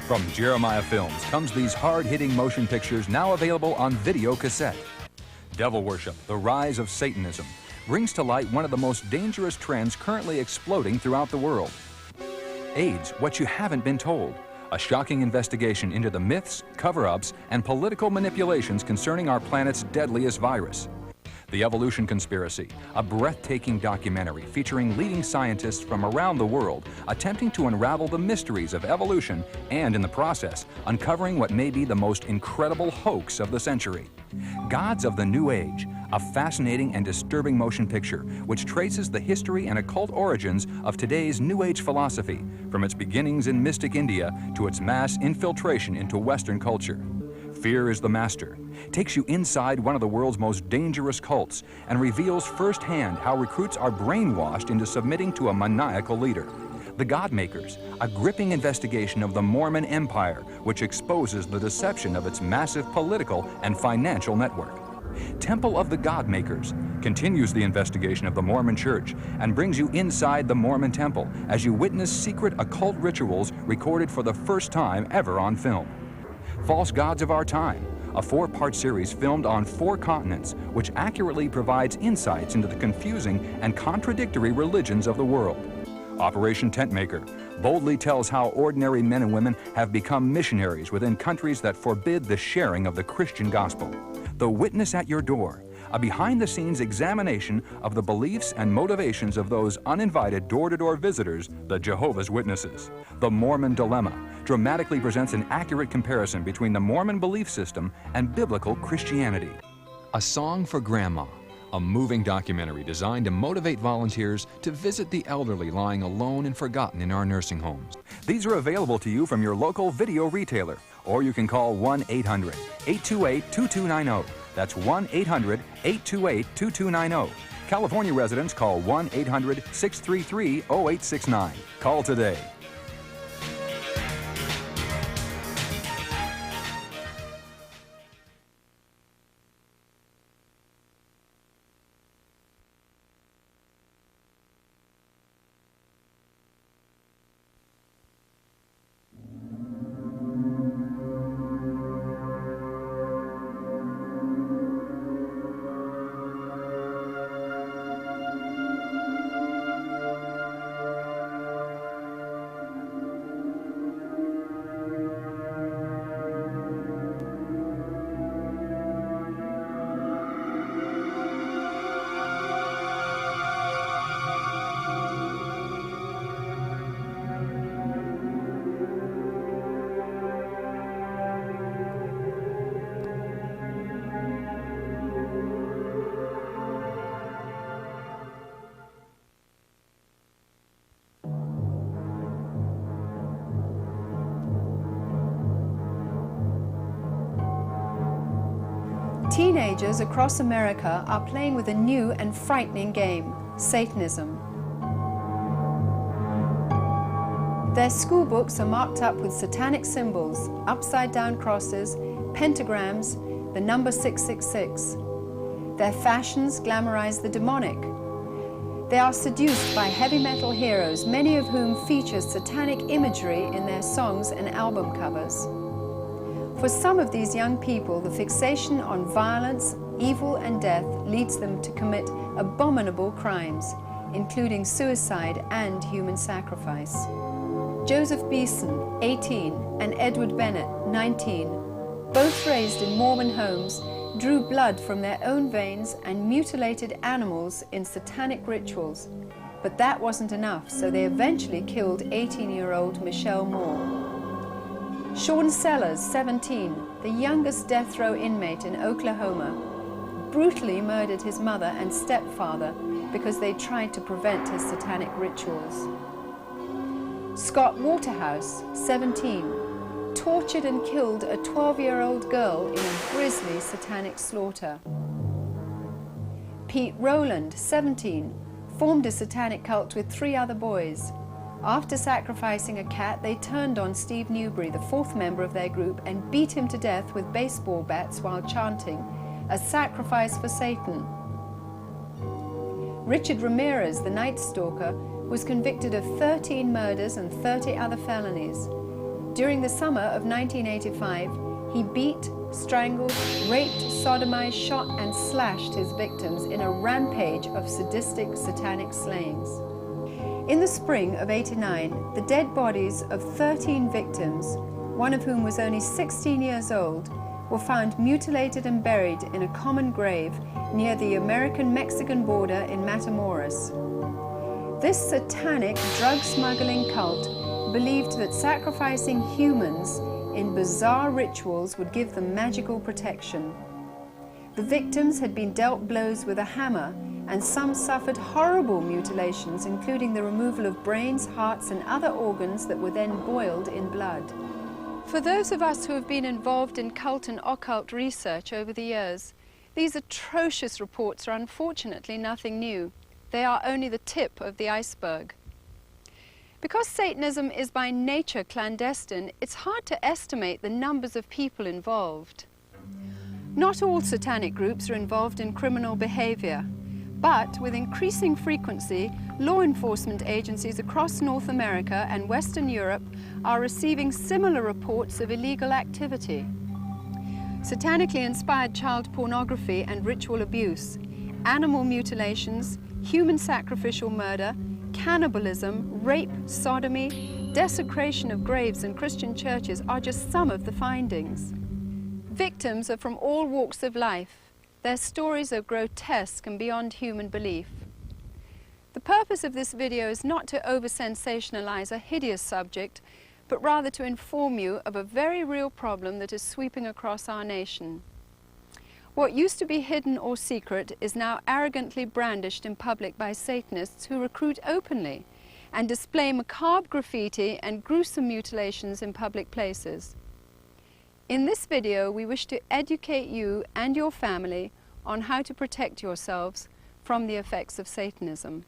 From Jeremiah Films comes these hard-hitting motion pictures now available on video cassette. Devil Worship, The Rise of Satanism, brings to light one of the most dangerous trends currently exploding throughout the world. AIDS, What You Haven't Been Told, a shocking investigation into the myths, cover-ups, and political manipulations concerning our planet's deadliest virus. The Evolution Conspiracy, a breathtaking documentary featuring leading scientists from around the world attempting to unravel the mysteries of evolution and, in the process, uncovering what may be the most incredible hoax of the century. Gods of the New Age, a fascinating and disturbing motion picture which traces the history and occult origins of today's New Age philosophy, from its beginnings in mystic India to its mass infiltration into Western culture. Fear is the Master takes you inside one of the world's most dangerous cults and reveals firsthand how recruits are brainwashed into submitting to a maniacal leader. The Godmakers, a gripping investigation of the Mormon Empire, which exposes the deception of its massive political and financial network. Temple of the Godmakers continues the investigation of the Mormon Church and brings you inside the Mormon Temple as you witness secret occult rituals recorded for the first time ever on film. False Gods of Our Time, a 4-part series filmed on 4 continents, which accurately provides insights into the confusing and contradictory religions of the world. Operation Tentmaker boldly tells how ordinary men and women have become missionaries within countries that forbid the sharing of the Christian gospel. The Witness at Your Door, a behind-the-scenes examination of the beliefs and motivations of those uninvited door-to-door visitors, the Jehovah's Witnesses. The Mormon Dilemma dramatically presents an accurate comparison between the Mormon belief system and biblical Christianity. A Song for Grandma, a moving documentary designed to motivate volunteers to visit the elderly lying alone and forgotten in our nursing homes. These are available to you from your local video retailer, or you can call 1-800-828-2290. That's 1-800-828-2290. California residents call 1-800-633-0869. Call today. Teenagers across America are playing with a new and frightening game, Satanism. Their school books are marked up with satanic symbols, upside-down crosses, pentagrams, the number 666. Their fashions glamorize the demonic. They are seduced by heavy metal heroes, many of whom feature satanic imagery in their songs and album covers. For some of these young people, the fixation on violence, evil, and death leads them to commit abominable crimes, including suicide and human sacrifice. Joseph Beeson, 18, and Edward Bennett, 19, both raised in Mormon homes, drew blood from their own veins and mutilated animals in satanic rituals. But that wasn't enough, so they eventually killed 18-year-old Michelle Moore. Sean Sellers, 17, the youngest death row inmate in Oklahoma, brutally murdered his mother and stepfather because they tried to prevent his satanic rituals. Scott Waterhouse, 17, tortured and killed a 12-year-old girl in a grisly satanic slaughter. Pete Rowland, 17, formed a satanic cult with 3 other boys. After sacrificing a cat, they turned on Steve Newberry, the 4th member of their group, and beat him to death with baseball bats while chanting, "A sacrifice for Satan." Richard Ramirez, the Night Stalker, was convicted of 13 murders and 30 other felonies. During the summer of 1985, he beat, strangled, raped, sodomized, shot, and slashed his victims in a rampage of sadistic satanic slayings. In the spring of '89, the dead bodies of 13 victims, one of whom was only 16 years old, were found mutilated and buried in a common grave near the American-Mexican border in Matamoros. This satanic drug-smuggling cult believed that sacrificing humans in bizarre rituals would give them magical protection. The victims had been dealt blows with a hammer, and some suffered horrible mutilations, including the removal of brains, hearts, and other organs that were then boiled in blood. For those of us who have been involved in cult and occult research over the years, these atrocious reports are unfortunately nothing new. They are only the tip of the iceberg. Because Satanism is by nature clandestine, it's hard to estimate the numbers of people involved. Not all satanic groups are involved in criminal behavior, but with increasing frequency, law enforcement agencies across North America and Western Europe are receiving similar reports of illegal activity. Satanically inspired child pornography and ritual abuse, animal mutilations, human sacrificial murder, cannibalism, rape, sodomy, desecration of graves and Christian churches are just some of the findings. Victims are from all walks of life. Their stories are grotesque and beyond human belief. The purpose of this video is not to over-sensationalize a hideous subject, but rather to inform you of a very real problem that is sweeping across our nation. What used to be hidden or secret is now arrogantly brandished in public by Satanists who recruit openly and display macabre graffiti and gruesome mutilations in public places. In this video, we wish to educate you and your family on how to protect yourselves from the effects of Satanism.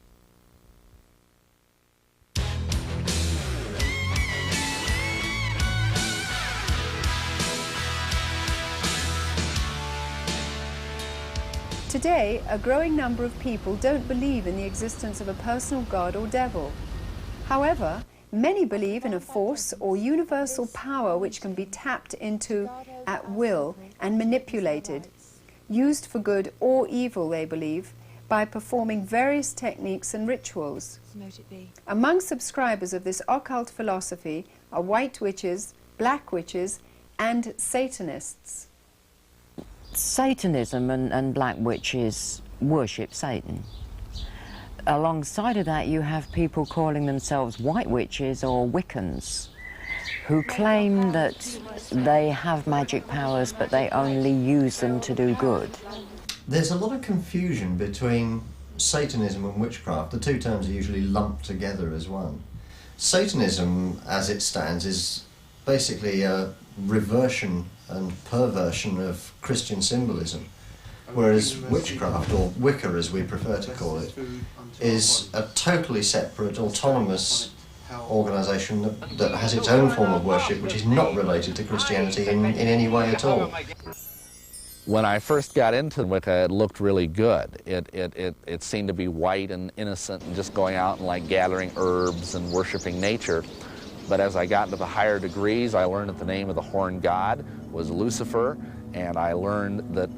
Today, a growing number of people don't believe in the existence of a personal God or devil. However, many believe in a force or universal power which can be tapped into at will and manipulated, used for good or evil, they believe, by performing various techniques and rituals. Among subscribers of this occult philosophy are white witches, black witches, and Satanists. Satanism and black witches worship Satan. Alongside of that, you have people calling themselves white witches or Wiccans, who claim that they have magic powers, but they only use them to do good. There's a lot of confusion between Satanism and witchcraft. The two terms are usually lumped together as one. Satanism, as it stands, is basically a reversion and perversion of Christian symbolism, whereas witchcraft, or Wicca as we prefer to call it, is a totally separate, autonomous organisation that has its own form of worship, which is not related to Christianity in any way at all. When I first got into Wicca, it looked really good. It seemed to be white and innocent and just going out and like gathering herbs and worshiping nature. But as I got into the higher degrees, I learned that the name of the horned god was Lucifer, and I learned that,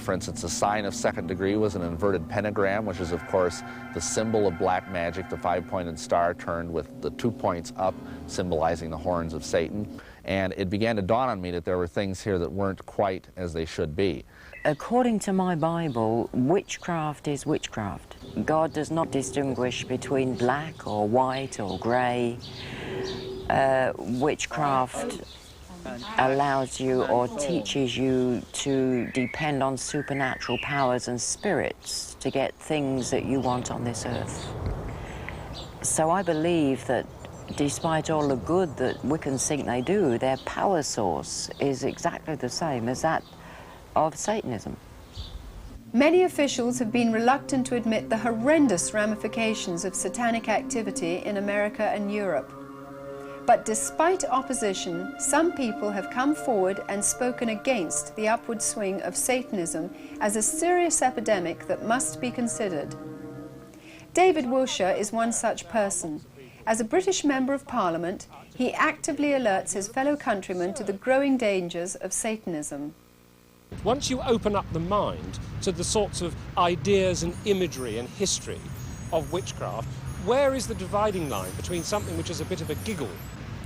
for instance, the sign of second degree was an inverted pentagram, which is, of course, the symbol of black magic, the five-pointed star turned with the 2 points up, symbolizing the horns of Satan. And it began to dawn on me that there were things here that weren't quite as they should be. According to my Bible, witchcraft is witchcraft. God does not distinguish between black or white or grey. Witchcraft allows you or teaches you to depend on supernatural powers and spirits to get things that you want on this earth. So I believe that despite all the good that Wiccans think they do, their power source is exactly the same as that of Satanism. Many officials have been reluctant to admit the horrendous ramifications of satanic activity in America and Europe. But despite opposition, some people have come forward and spoken against the upward swing of Satanism as a serious epidemic that must be considered. David Wilshire is one such person. As a British Member of Parliament, he actively alerts his fellow countrymen to the growing dangers of Satanism. Once you open up the mind to the sorts of ideas and imagery and history of witchcraft, where is the dividing line between something which is a bit of a giggle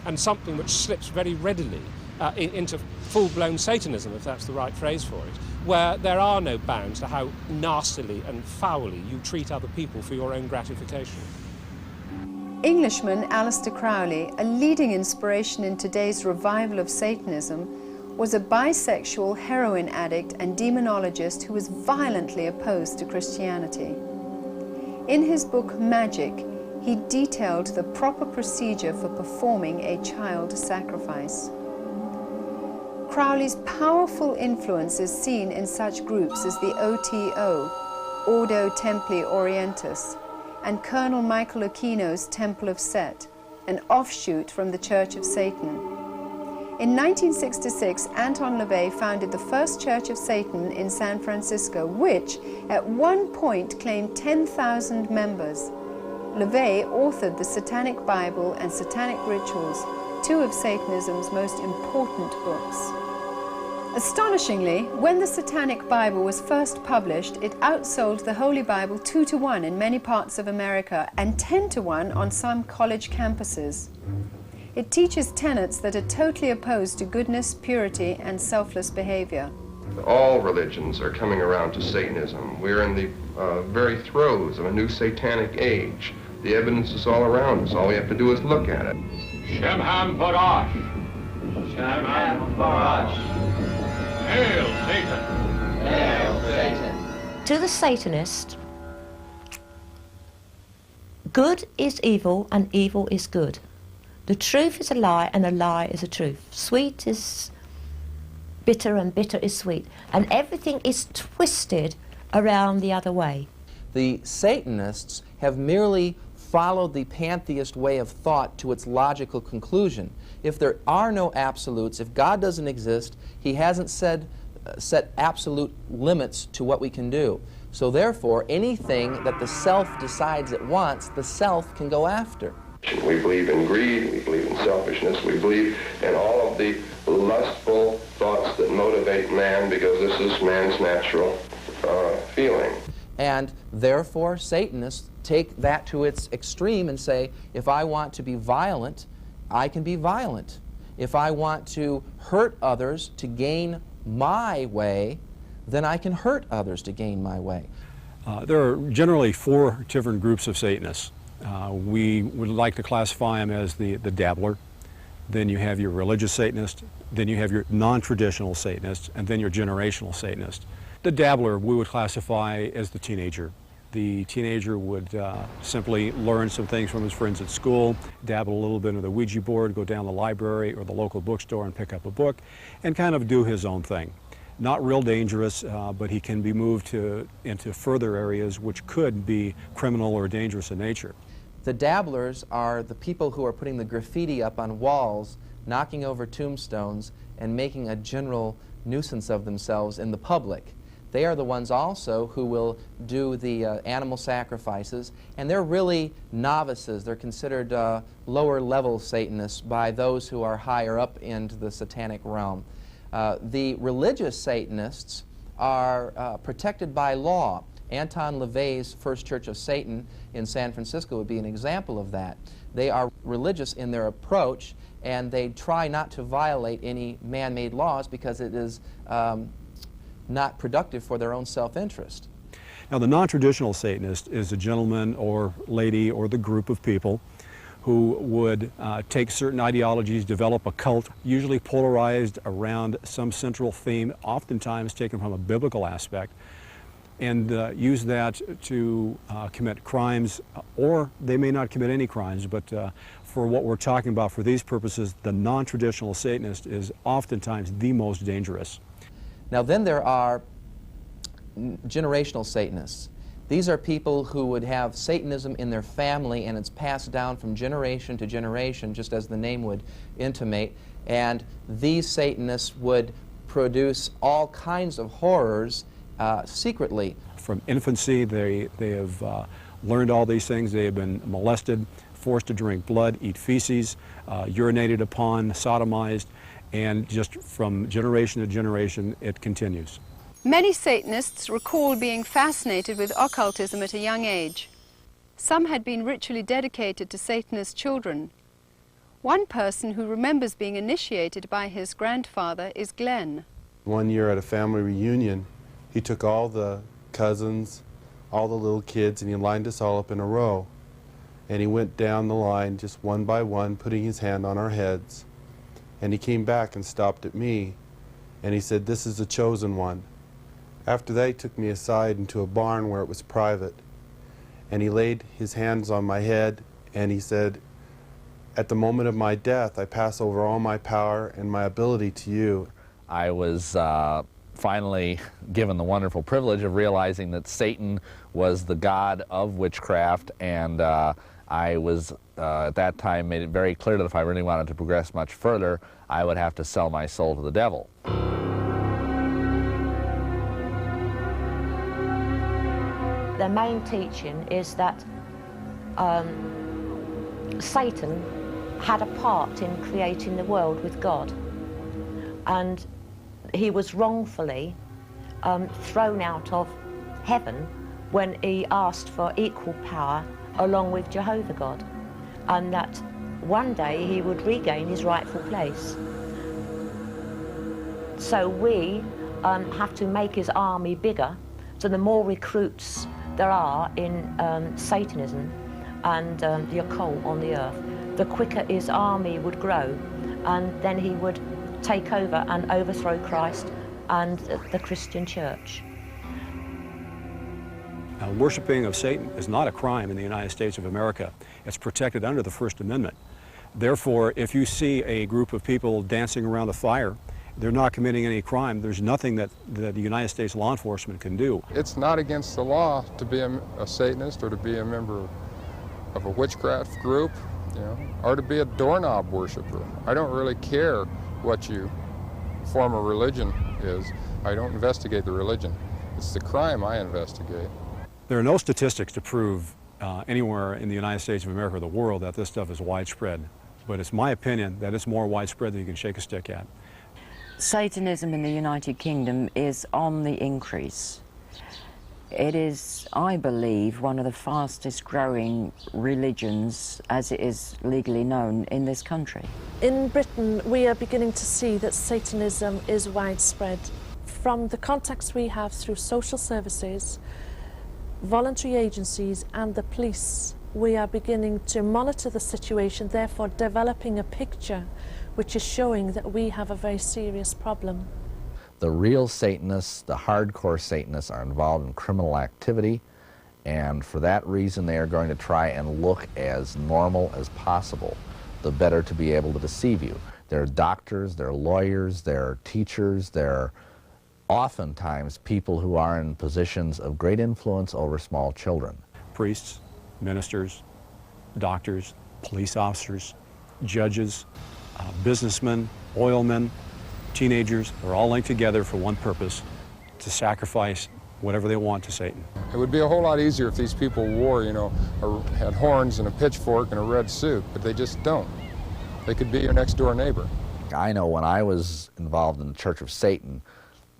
and something which slips very readily into full-blown Satanism, if that's the right phrase for it, where there are no bounds to how nastily and foully you treat other people for your own gratification? Englishman Aleister Crowley, a leading inspiration in today's revival of Satanism, was a bisexual heroin addict and demonologist who was violently opposed to Christianity. In his book Magic, he detailed the proper procedure for performing a child sacrifice. Crowley's powerful influence is seen in such groups as the OTO, Ordo Templi Orientis, and Colonel Michael Aquino's Temple of Set, an offshoot from the Church of Satan. In 1966, Anton LaVey founded the first Church of Satan in San Francisco, which at one point claimed 10,000 members. LaVey authored the Satanic Bible and Satanic Rituals, two of Satanism's most important books. Astonishingly, when the Satanic Bible was first published, it outsold the Holy Bible 2-to-1 in many parts of America and 10-to-1 on some college campuses. It teaches tenets that are totally opposed to goodness, purity, and selfless behavior. All religions are coming around to Satanism. We're in the very throes of a new satanic age. The evidence is all around us. All we have to do is look at it. Shemham Parash. Shemham Parash. Hail Satan! Hail Satan! To the Satanist, good is evil and evil is good. The truth is a lie and a lie is a truth. Sweet is bitter and bitter is sweet. And everything is twisted around the other way. The Satanists have merely followed the pantheist way of thought to its logical conclusion. If there are no absolutes, if God doesn't exist, he hasn't set absolute limits to what we can do. So therefore, anything that the self decides it wants, the self can go after. We believe in greed, we believe in selfishness, we believe in all of the lustful thoughts that motivate man, because this is man's natural feeling. And therefore, Satanists take that to its extreme and say, if I want to be violent, I can be violent. If I want to hurt others to gain my way, then I can hurt others to gain my way. There are generally 4 different groups of Satanists. We would like to classify them as the dabbler. Then you have your religious Satanist. Then you have your non-traditional Satanist, and then your generational Satanist. The dabbler we would classify as the teenager. The teenager would simply learn some things from his friends at school, dabble a little bit in the Ouija board, go down the library or the local bookstore and pick up a book, and kind of do his own thing. Not real dangerous, but he can be moved into further areas which could be criminal or dangerous in nature. The dabblers are the people who are putting the graffiti up on walls, knocking over tombstones, and making a general nuisance of themselves in the public. They are the ones also who will do the animal sacrifices, and they're really novices. They're considered lower-level Satanists by those who are higher up into the satanic realm. The religious Satanists are protected by law. Anton LaVey's First Church of Satan in San Francisco would be an example of that. They are religious in their approach, and they try not to violate any man-made laws because it is not productive for their own self-interest. Now, the non-traditional Satanist is a gentleman or lady or the group of people who would take certain ideologies, develop a cult, usually polarized around some central theme, oftentimes taken from a biblical aspect, and use that to commit crimes, or they may not commit any crimes, but for what we're talking about for these purposes, the non-traditional Satanist is oftentimes the most dangerous. Now then there are generational Satanists. These are people who would have Satanism in their family, and it's passed down from generation to generation, just as the name would intimate, and these Satanists would produce all kinds of horrors secretly. From infancy, they have learned all these things. They have been molested forced to drink blood, eat feces, urinated upon, sodomized, and just from generation to generation it continues. Many Satanists recall being fascinated with occultism at a young age. Some had been ritually dedicated to Satanist children. One person who remembers being initiated by his grandfather is Glenn. One year at a family reunion, he took all the cousins, all the little kids, and he lined us all up in a row. And he went down the line just one by one, putting his hand on our heads. And he came back and stopped at me, and he said, "This is the chosen one." After that, he took me aside into a barn where it was private. And he laid his hands on my head, and he said, "At the moment of my death, I pass over all my power and my ability to you." I was finally given the wonderful privilege of realizing that Satan was the god of witchcraft, and I was, at that time, made it very clear that if I really wanted to progress much further, I would have to sell my soul to the devil. The main teaching is that Satan had a part in creating the world with God, and he was wrongfully thrown out of heaven when he asked for equal power along with Jehovah God, and that one day he would regain his rightful place. So we have to make his army bigger, so the more recruits there are in Satanism and the occult on the earth, the quicker his army would grow, and then he would take over and overthrow Christ and the Christian church. Worshipping of Satan is not a crime in the United States of America. It's protected under the First Amendment. Therefore, if you see a group of people dancing around a fire, they're not committing any crime. There's nothing that the United States law enforcement can do. It's not against the law to be a Satanist or to be a member of a witchcraft group, you know, or to be a doorknob worshiper. I don't really care what you form of religion is. I don't investigate the religion. It's the crime I investigate. There are no statistics to prove anywhere in the United States of America or the world that this stuff is widespread. But it's my opinion that it's more widespread than you can shake a stick at. Satanism in the United Kingdom is on the increase. It is, I believe, one of the fastest growing religions, as it is legally known, in this country. In Britain, we are beginning to see that Satanism is widespread. From the contacts we have through social services, voluntary agencies and the police, we are beginning to monitor the situation, therefore developing a picture which is showing that we have a very serious problem. The real Satanists, the hardcore Satanists, are involved in criminal activity, and for that reason they are going to try and look as normal as possible, the better to be able to deceive you. They're doctors, they're lawyers, they're teachers, they're oftentimes people who are in positions of great influence over small children. Priests, ministers, doctors, police officers, judges, businessmen, oilmen, teenagers, they're all linked together for one purpose, to sacrifice whatever they want to Satan. It would be a whole lot easier if these people wore, you know, had horns and a pitchfork and a red suit, but they just don't. They could be your next door neighbor. I know when I was involved in the Church of Satan,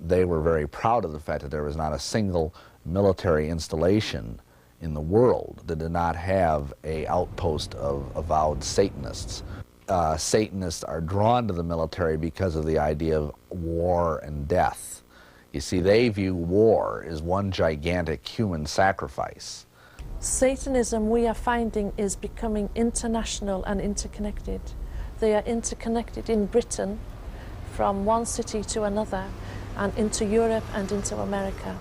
they were very proud of the fact that there was not a single military installation in the world that did not have an outpost of avowed Satanists. Satanists are drawn to the military because of the idea of war and death. You see, they view war as one gigantic human sacrifice. Satanism, we are finding, is becoming international and interconnected. They are interconnected in Britain, from one city to another, and into Europe and into America.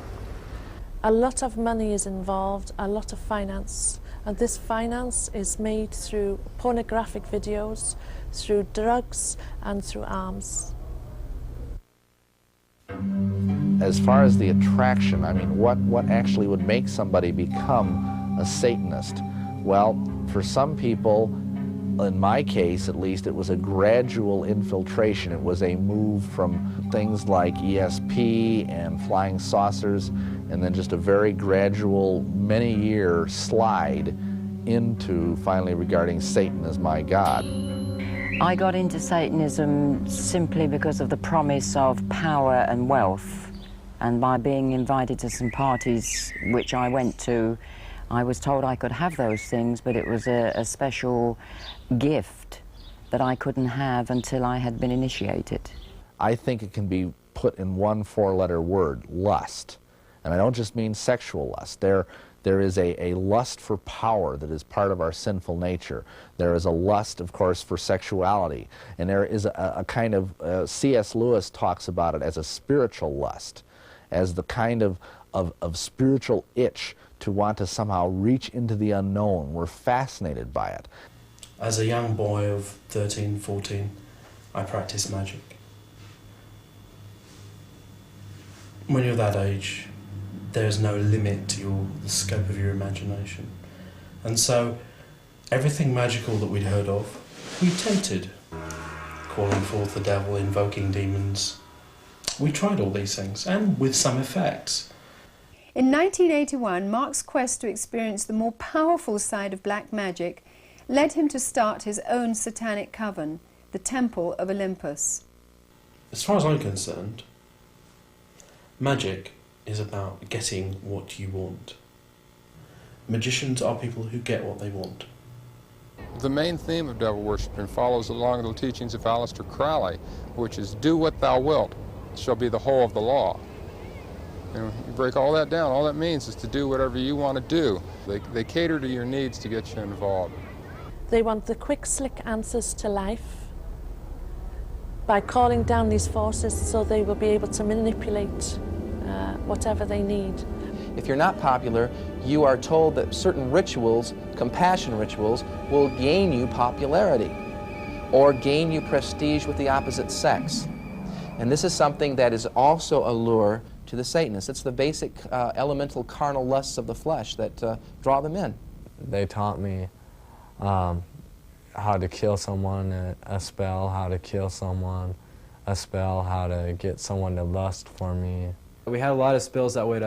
A lot of money is involved, a lot of finance, and this finance is made through pornographic videos, through drugs, and through arms. As far as the attraction, I mean, what actually would make somebody become a Satanist? Well, for some people, in my case at least, it was a gradual infiltration. It was a move from things like ESP and flying saucers, and then just a very gradual, many-year slide into finally regarding Satan as my God. I got into Satanism simply because of the promise of power and wealth, and by being invited to some parties which I went to, I was told I could have those things, but it was a special gift that I couldn't have until I had been initiated. I think it can be put in one four-letter word, lust. And I don't just mean sexual lust. There is a lust for power that is part of our sinful nature. There is a lust, of course, for sexuality. And there is a kind of, C.S. Lewis talks about it as a spiritual lust, as the kind of spiritual itch to want to somehow reach into the unknown. We're fascinated by it. As a young boy of 13, 14, I practiced magic. When you're that age, there's no limit to the scope of your imagination. And so, everything magical that we'd heard of, we tempted. Calling forth the devil, invoking demons. We tried all these things, and with some effects. In 1981, Mark's quest to experience the more powerful side of black magic led him to start his own satanic coven, the Temple of Olympus. As far as I'm concerned, magic is about getting what you want. Magicians are people who get what they want. The main theme of devil worshiping follows along the teachings of Aleister Crowley, which is do what thou wilt, it shall be the whole of the law. And you break all that down, all that means is to do whatever you want to do. They cater to your needs to get you involved. They want the quick, slick answers to life by calling down these forces so they will be able to manipulate whatever they need. If you're not popular, you are told that certain rituals, compassion rituals, will gain you popularity or gain you prestige with the opposite sex. And this is something that is also a lure to the Satanists. It's the basic elemental carnal lusts of the flesh that draw them in. They taught me how to kill someone, a spell, how to kill someone, a spell, how to get someone to lust for me. We had a lot of spells that would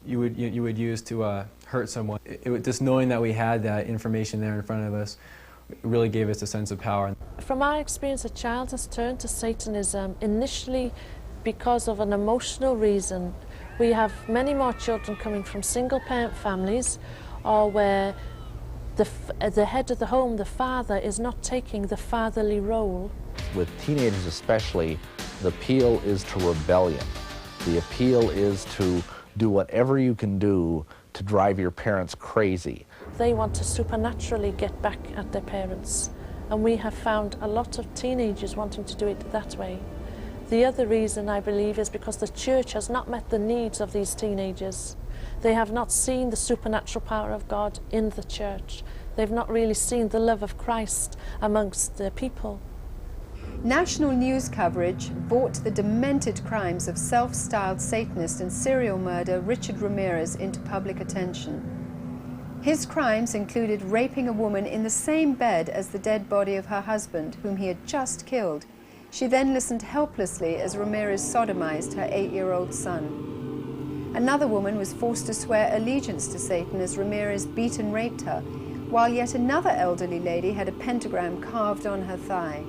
you would use to hurt someone. Just knowing that we had that information there in front of us really gave us a sense of power. From our experience, a child has turned to Satanism initially because of an emotional reason. We have many more children coming from single-parent families, or where the head of the home, the father, is not taking the fatherly role. With teenagers especially, the appeal is to rebellion. The appeal is to do whatever you can do to drive your parents crazy. They want to supernaturally get back at their parents, and we have found a lot of teenagers wanting to do it that way. The other reason, I believe, is because the church has not met the needs of these teenagers. They have not seen the supernatural power of God in the church. They've not really seen the love of Christ amongst the people. National news coverage brought the demented crimes of self-styled Satanist and serial murderer Richard Ramirez into public attention. His crimes included raping a woman in the same bed as the dead body of her husband, whom he had just killed. She then listened helplessly as Ramirez sodomized her 8-year-old son. Another woman was forced to swear allegiance to Satan as Ramirez beat and raped her, while yet another elderly lady had a pentagram carved on her thigh.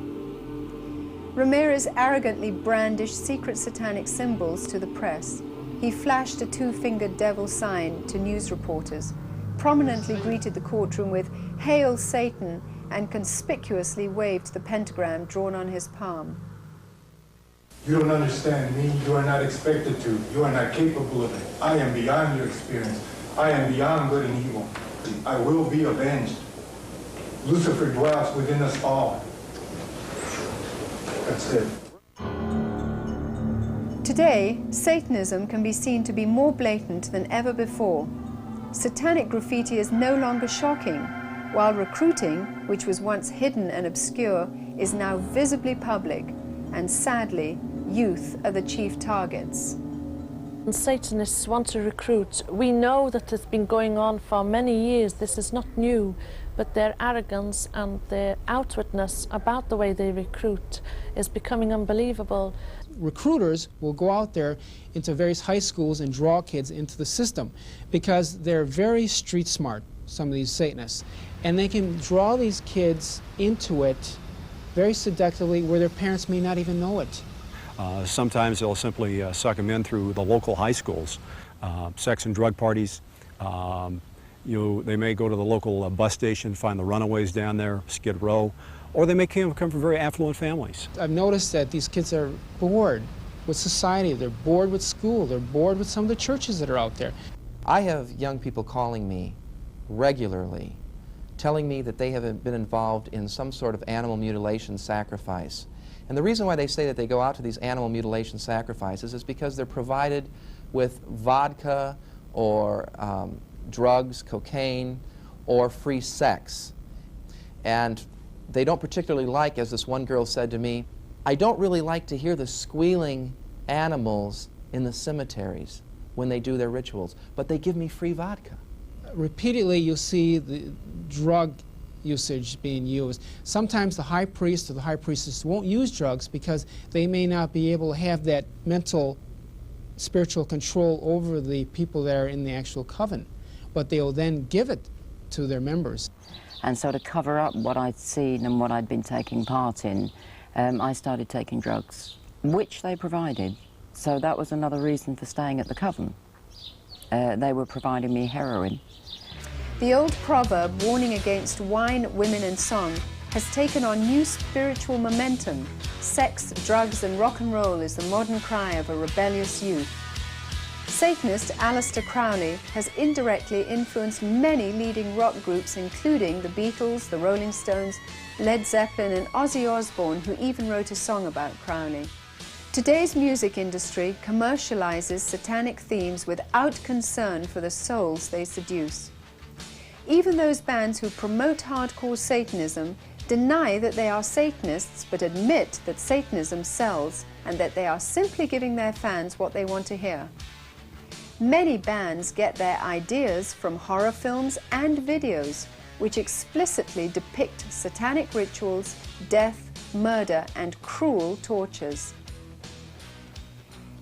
Ramirez arrogantly brandished secret satanic symbols to the press. He flashed a 2-fingered devil sign to news reporters, prominently greeted the courtroom with "Hail Satan," and conspicuously waved the pentagram drawn on his palm. You don't understand me. You are not expected to. You are not capable of it. I am beyond your experience. I am beyond good and evil. I will be avenged. Lucifer dwells within us all. That's it. Today, Satanism can be seen to be more blatant than ever before. Satanic graffiti is no longer shocking, while recruiting, which was once hidden and obscure, is now visibly public, and sadly, youth are the chief targets. Satanists want to recruit. We know that it's been going on for many years. This is not new, but their arrogance and their outwardness about the way they recruit is becoming unbelievable. Recruiters will go out there into various high schools and draw kids into the system because they're very street smart. some of these Satanists. And they can draw these kids into it very seductively where their parents may not even know it. Sometimes they'll simply suck them in through the local high schools, sex and drug parties. They may go to the local bus station, find the runaways down there, Skid Row, or they may come from very affluent families. I've noticed that these kids are bored with society, they're bored with school, they're bored with some of the churches that are out there. I have young people calling me regularly, telling me that they have been involved in some sort of animal mutilation sacrifice. And the reason why they say that they go out to these animal mutilation sacrifices is because they're provided with vodka or drugs, cocaine, or free sex. And they don't particularly like, as this one girl said to me, I don't really like to hear the squealing animals in the cemeteries when they do their rituals, but they give me free vodka. Repeatedly you'll see the drug usage being used. Sometimes the high priest or the high priestess won't use drugs because they may not be able to have that mental, spiritual control over the people that are in the actual coven, but they'll then give it to their members. And so to cover up what I'd seen and what I'd been taking part in, I started taking drugs, which they provided. So that was another reason for staying at the coven. They were providing me heroin. The old proverb warning against wine, women and song has taken on new spiritual momentum. Sex, drugs and rock and roll is the modern cry of a rebellious youth. Satanist Aleister Crowley has indirectly influenced many leading rock groups, including the Beatles, the Rolling Stones, Led Zeppelin and Ozzy Osbourne, who even wrote a song about Crowley. Today's music industry commercializes satanic themes without concern for the souls they seduce. Even those bands who promote hardcore Satanism deny that they are Satanists, but admit that Satanism sells and that they are simply giving their fans what they want to hear. Many bands get their ideas from horror films and videos, which explicitly depict satanic rituals, death, murder, and cruel tortures.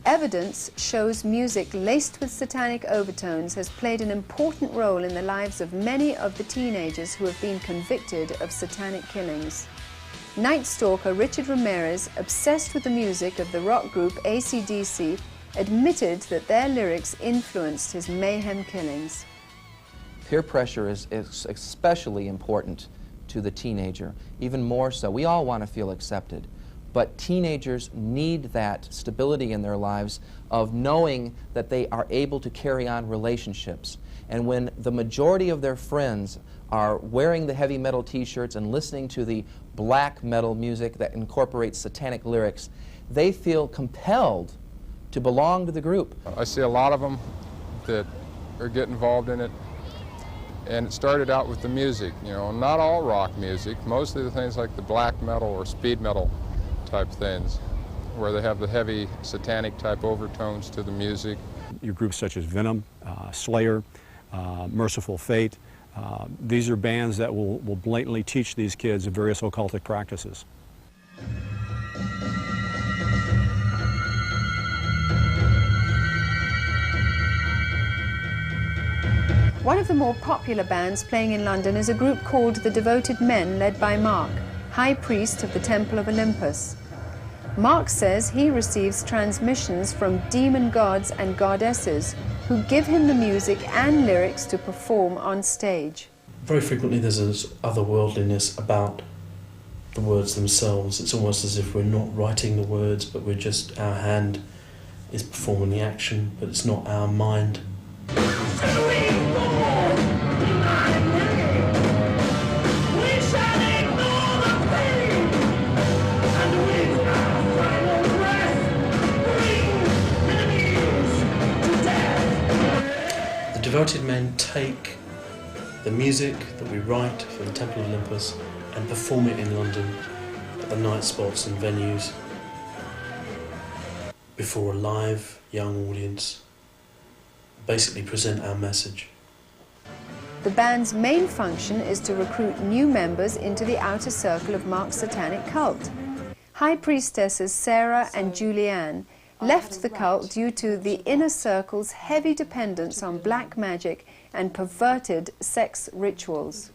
Evidence shows music laced with satanic overtones has played an important role in the lives of many of the teenagers who have been convicted of satanic killings. Night Stalker Richard Ramirez, obsessed with the music of the rock group AC/DC, admitted that their lyrics influenced his mayhem killings. Peer pressure is especially important to the teenager, even more so. We all want to feel accepted, but teenagers need that stability in their lives of knowing that they are able to carry on relationships. And when the majority of their friends are wearing the heavy metal t-shirts and listening to the black metal music that incorporates satanic lyrics, they feel compelled to belong to the group. I see a lot of them that are getting involved in it, and it started out with the music, not all rock music, mostly the things like the black metal or speed metal type things, where they have the heavy satanic type overtones to the music. Your groups such as Venom, Slayer, Merciful Fate, these are bands that will blatantly teach these kids various occultic practices. One of the more popular bands playing in London is a group called The Devoted Men, led by Mark, High Priest of the Temple of Olympus. Mark says he receives transmissions from demon gods and goddesses who give him the music and lyrics to perform on stage. Very frequently there's this otherworldliness about the words themselves. It's almost as if we're not writing the words, but we're just, our hand is performing the action, but it's not our mind. Devoted men take the music that we write for the Temple of Olympus and perform it in London at the night spots and venues before a live young audience, basically present our message. The band's main function is to recruit new members into the outer circle of Mark's satanic cult. High priestesses Sarah and Julianne left the cult due to the inner circle's heavy dependence on black magic and perverted sex rituals.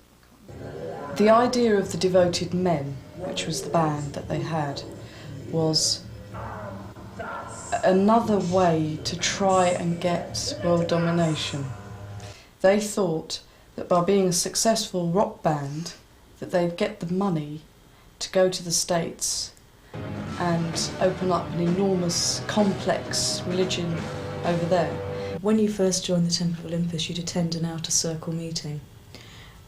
The idea of the Devoted Men, which was the band that they had, was another way to try and get world domination. They thought that by being a successful rock band, that they'd get the money to go to the States and open up an enormous, complex religion over there. When you first joined the Temple of Olympus, you'd attend an outer circle meeting.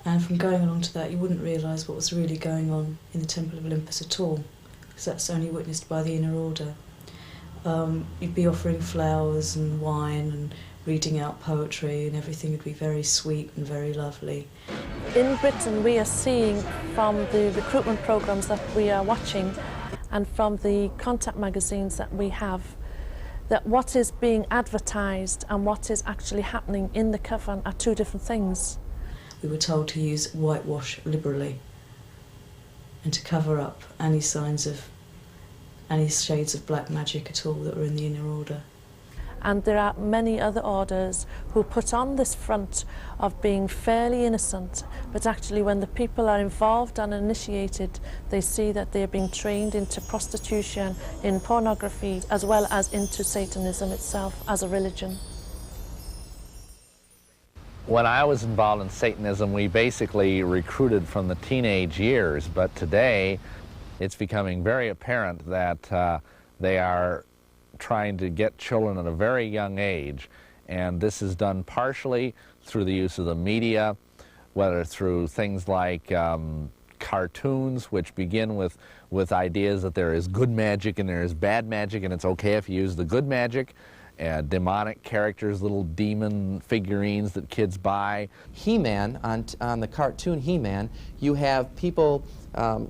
And from going along to that, you wouldn't realise what was really going on in the Temple of Olympus at all, because that's only witnessed by the inner order. You'd be offering flowers and wine and reading out poetry, and everything would be very sweet and very lovely. In Britain, we are seeing from the recruitment programmes that we are watching and from the contact magazines that we have, that what is being advertised and what is actually happening in the coven are two different things. We were told to use whitewash liberally and to cover up any signs of any shades of black magic at all that were in the inner order. And there are many other orders who put on this front of being fairly innocent, but actually when the people are involved and initiated, they see that they are being trained into prostitution, in pornography, as well as into Satanism itself as a religion. When I was involved in Satanism, we basically recruited from the teenage years, but today it's becoming very apparent that they are trying to get children at a very young age, and this is done partially through the use of the media, whether through things like cartoons, which begin with ideas that there is good magic and there is bad magic, and it's okay if you use the good magic. Demonic characters, little demon figurines that kids buy. He-Man, on the cartoon He-Man, you have people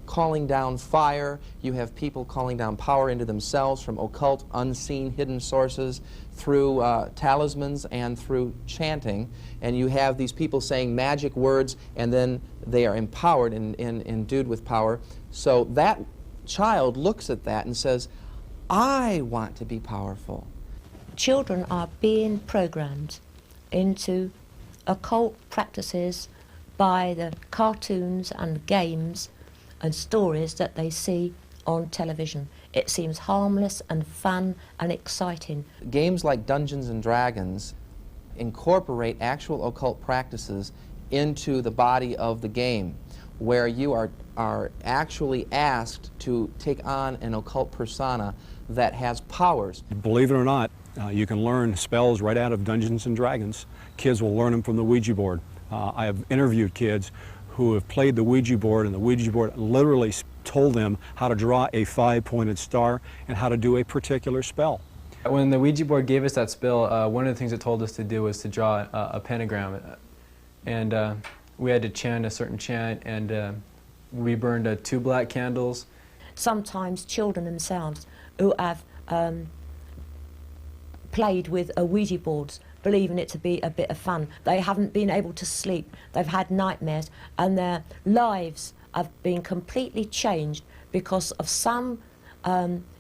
calling down fire, you have people calling down power into themselves from occult, unseen, hidden sources, through talismans and through chanting, and you have these people saying magic words, and then they are empowered and endued with power. So that child looks at that and says, I want to be powerful. Children are being programmed into occult practices by the cartoons and games and stories that they see on television. It seems harmless and fun and exciting. Games like Dungeons and Dragons incorporate actual occult practices into the body of the game, where you are actually asked to take on an occult persona that has powers. Believe it or not, you can learn spells right out of Dungeons and Dragons. Kids will learn them from the Ouija board. I have interviewed kids who have played the Ouija board, and the Ouija board literally told them how to draw a 5-pointed star and how to do a particular spell. When the Ouija board gave us that spell, one of the things it told us to do was to draw a pentagram. And we had to chant a certain chant, and we burned 2 black candles. Sometimes children themselves who have played with Ouija boards, believing it to be a bit of fun. They haven't been able to sleep, they've had nightmares, and their lives have been completely changed because of some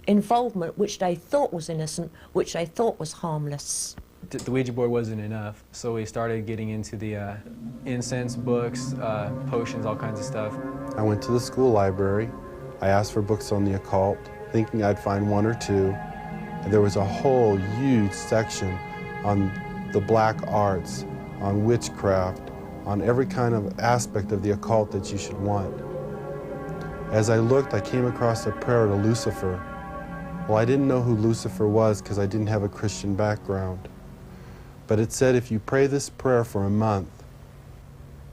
involvement which they thought was innocent, which they thought was harmless. The Ouija board wasn't enough, so we started getting into the incense books, potions, all kinds of stuff. I went to the school library. I asked for books on the occult, thinking I'd find 1 or 2. And there was a whole huge section on the black arts, on witchcraft, on every kind of aspect of the occult that you should want. As I looked, I came across a prayer to Lucifer. Well, I didn't know who Lucifer was because I didn't have a Christian background. But it said if you pray this prayer for a month,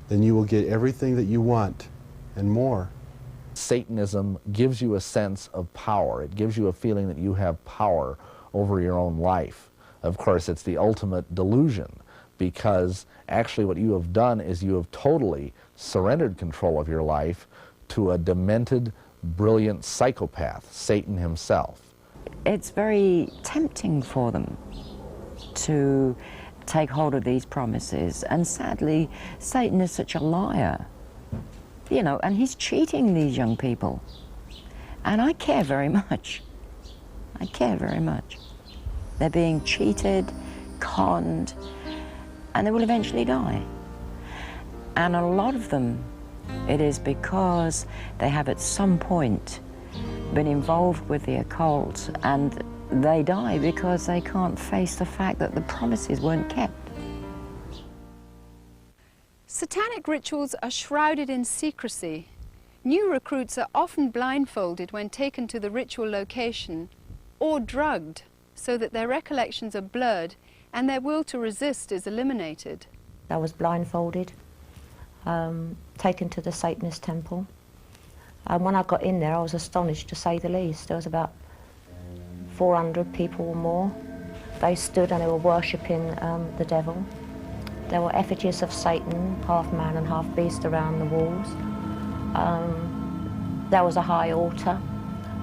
then you will get everything that you want and more. Satanism gives you a sense of power. It gives you a feeling that you have power over your own life. Of course, it's the ultimate delusion, because actually what you have done is you have totally surrendered control of your life to a demented, brilliant psychopath, Satan himself. It's very tempting for them to take hold of these promises, and sadly, Satan is such a liar. You know, and he's cheating these young people. And I care very much. I care very much. They're being cheated, conned, and they will eventually die. And a lot of them, it is because they have at some point been involved with the occult, and they die because they can't face the fact that the promises weren't kept. Satanic rituals are shrouded in secrecy. New recruits are often blindfolded when taken to the ritual location, or drugged, so that their recollections are blurred and their will to resist is eliminated. I was blindfolded, taken to the Satanist temple. And when I got in there, I was astonished, to say the least. There was about 400 people or more. They stood and they were worshipping the devil. There were effigies of Satan, half man and half beast, around the walls. There was a high altar,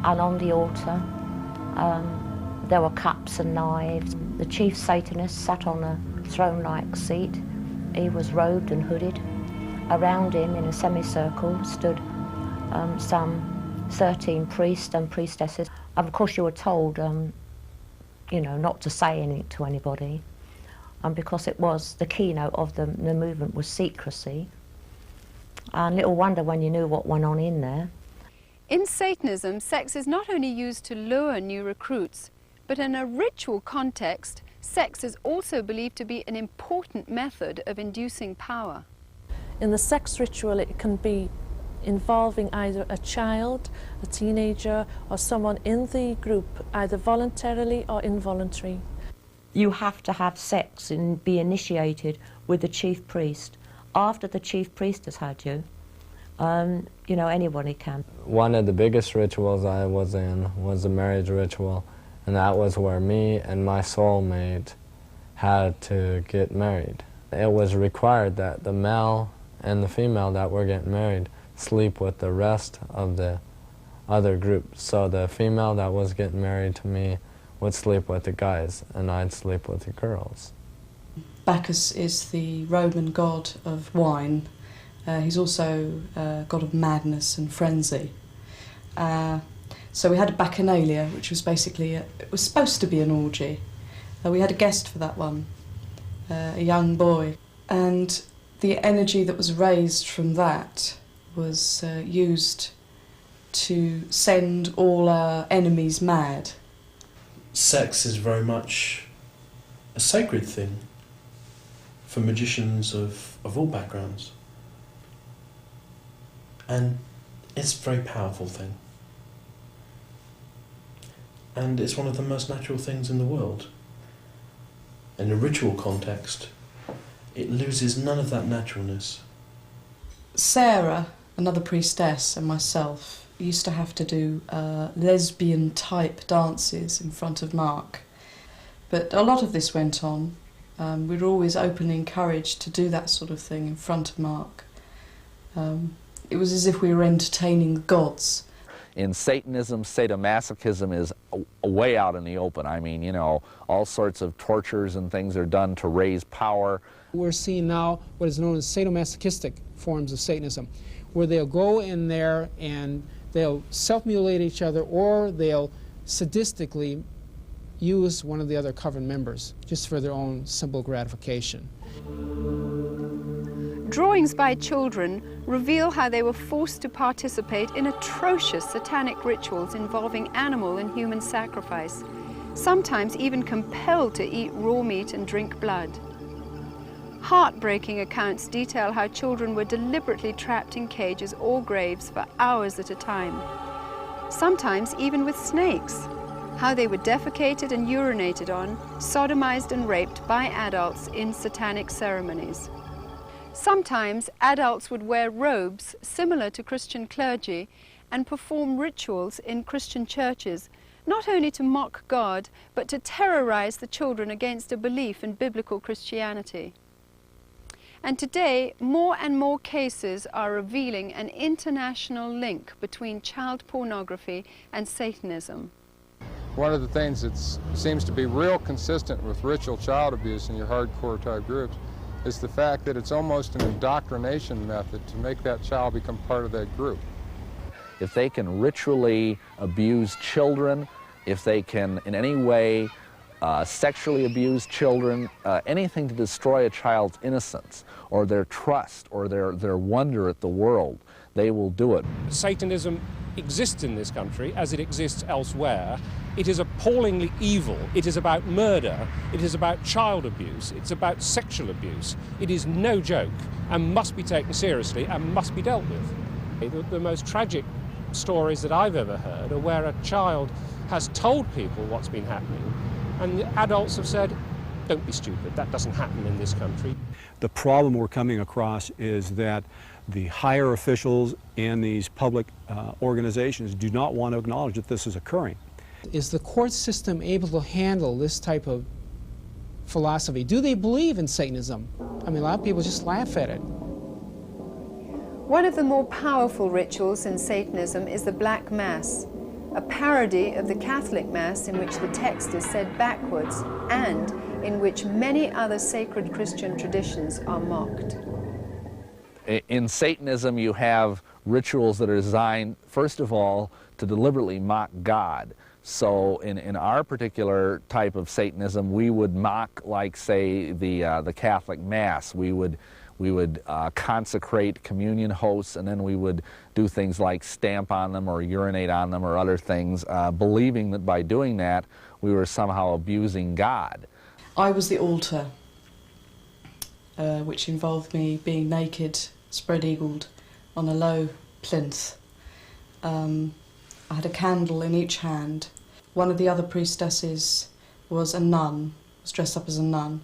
and on the altar there were cups and knives. The chief Satanist sat on a throne-like seat. He was robed and hooded. Around him, in a semicircle, stood some 13 priests and priestesses. Of course, you were told, you know, not to say anything to anybody, because it was the keynote of the movement was secrecy. And little wonder when you knew what went on in there. In Satanism, sex is not only used to lure new recruits, but in a ritual context, sex is also believed to be an important method of inducing power. In the sex ritual, it can be involving either a child, a teenager, or someone in the group, either voluntarily or involuntary. You have to have sex and be initiated with the chief priest. After the chief priest has had you, you know, anybody can. One of the biggest rituals I was in was the marriage ritual, and that was where me and my soulmate had to get married. It was required that the male and the female that were getting married sleep with the rest of the other group. So the female that was getting married to me would sleep with the guys, and I'd sleep with the girls. Bacchus is the Roman god of wine. He's also god of madness and frenzy. So we had a bacchanalia, which was basically, it was supposed to be an orgy. We had a guest for that one, a young boy. And the energy that was raised from that was used to send all our enemies mad. Sex is very much a sacred thing for magicians of all backgrounds. And it's a very powerful thing. And it's one of the most natural things in the world. In a ritual context, it loses none of that naturalness. Sarah, another priestess, and myself used to have to do lesbian-type dances in front of Mark. But a lot of this went on. We were always openly encouraged to do that sort of thing in front of Mark. It was as if we were entertaining the gods. In Satanism, sadomasochism is way out in the open. I mean, you know, all sorts of tortures and things are done to raise power. We're seeing now what is known as sadomasochistic forms of Satanism, where they'll go in there and they'll self-mutilate each other, or they'll sadistically use one of the other coven members just for their own simple gratification. Drawings by children reveal how they were forced to participate in atrocious satanic rituals involving animal and human sacrifice, sometimes even compelled to eat raw meat and drink blood. Heartbreaking accounts detail how children were deliberately trapped in cages or graves for hours at a time, sometimes even with snakes, how they were defecated and urinated on, sodomized and raped by adults in satanic ceremonies. Sometimes adults would wear robes similar to Christian clergy and perform rituals in Christian churches, not only to mock God, but to terrorize the children against a belief in biblical Christianity. And today, more and more cases are revealing an international link between child pornography and Satanism. One of the things that seems to be real consistent with ritual child abuse in your hardcore type groups is the fact that it's almost an indoctrination method to make that child become part of that group. If they can ritually abuse children, if they can in any way sexually abuse children, anything to destroy a child's innocence or their trust or their wonder at the world, they will do it. Satanism exists in this country as it exists elsewhere. It is appallingly evil. It is about murder. It is about child abuse. It's about sexual abuse. It is no joke and must be taken seriously and must be dealt with. The most tragic stories that I've ever heard are where a child has told people what's been happening and the adults have said, don't be stupid, that doesn't happen in this country. The problem we're coming across is that the higher officials in these public organizations do not want to acknowledge that this is occurring. Is the court system able to handle this type of philosophy? Do they believe in Satanism? I mean, a lot of people just laugh at it. One of the more powerful rituals in Satanism is the Black Mass, a parody of the Catholic Mass in which the text is said backwards and in which many other sacred Christian traditions are mocked. In Satanism, you have rituals that are designed, first of all, to deliberately mock God. So in our particular type of Satanism, we would mock, like, say, the Catholic Mass. We would consecrate communion hosts, and then we would do things like stamp on them or urinate on them or other things, believing that by doing that, we were somehow abusing God. I was the altar, which involved me being naked, spread-eagled, on a low plinth. I had a candle in each hand. One of the other priestesses was a nun, was dressed up as a nun.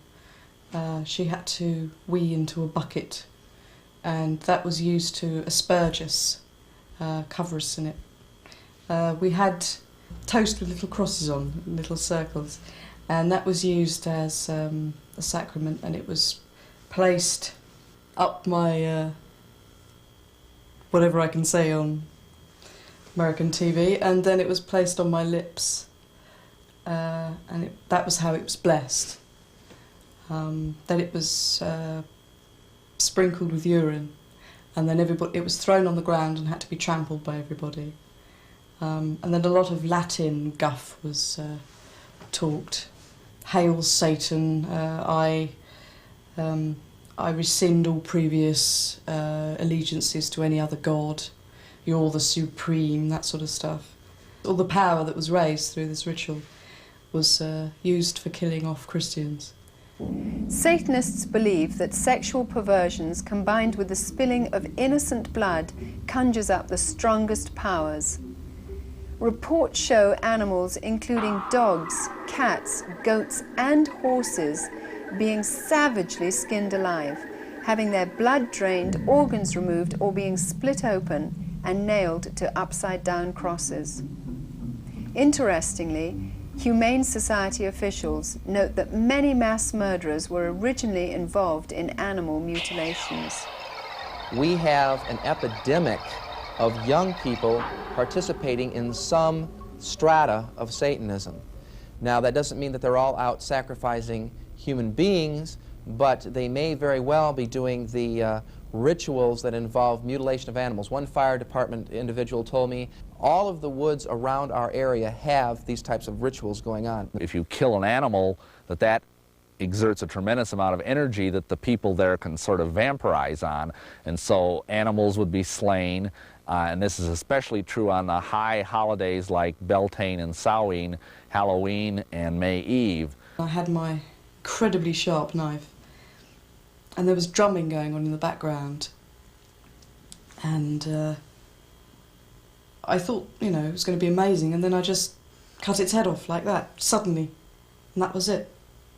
She had to wee into a bucket, and that was used to asperge cover us in it. We had toast with little crosses on, little circles, and that was used as a sacrament, and it was placed up my, whatever I can say on American TV, and then it was placed on my lips, and that was how it was blessed. Then it was sprinkled with urine, and then it was thrown on the ground and had to be trampled by everybody. And then a lot of Latin guff was talked. Hail Satan, I rescind all previous allegiances to any other god, you're the supreme, that sort of stuff. All the power that was raised through this ritual was used for killing off Christians. Satanists believe that sexual perversions combined with the spilling of innocent blood conjures up the strongest powers. Reports show animals including dogs, cats, goats and horses being savagely skinned alive, having their blood drained, organs removed or being split open and nailed to upside-down crosses. Interestingly, Humane Society officials note that many mass murderers were originally involved in animal mutilations. We have an epidemic of young people participating in some strata of Satanism. Now, that doesn't mean that they're all out sacrificing human beings, but they may very well be doing the rituals that involve mutilation of animals. One fire department individual told me all of the woods around our area have these types of rituals going on. If you kill an animal, that exerts a tremendous amount of energy that the people there can sort of vampirize on, and so animals would be slain, and this is especially true on the high holidays like Beltane and Samhain, Halloween and May Eve. I had my incredibly sharp knife, and there was drumming going on in the background, and I thought, you know, it was going to be amazing, and then I just cut its head off like that, suddenly, and that was it.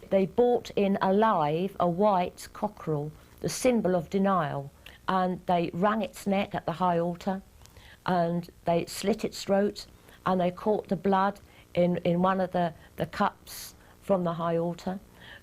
They brought in alive a white cockerel, the symbol of denial, and they wrung its neck at the high altar, and they slit its throat, and they caught the blood in one of the cups from the high altar.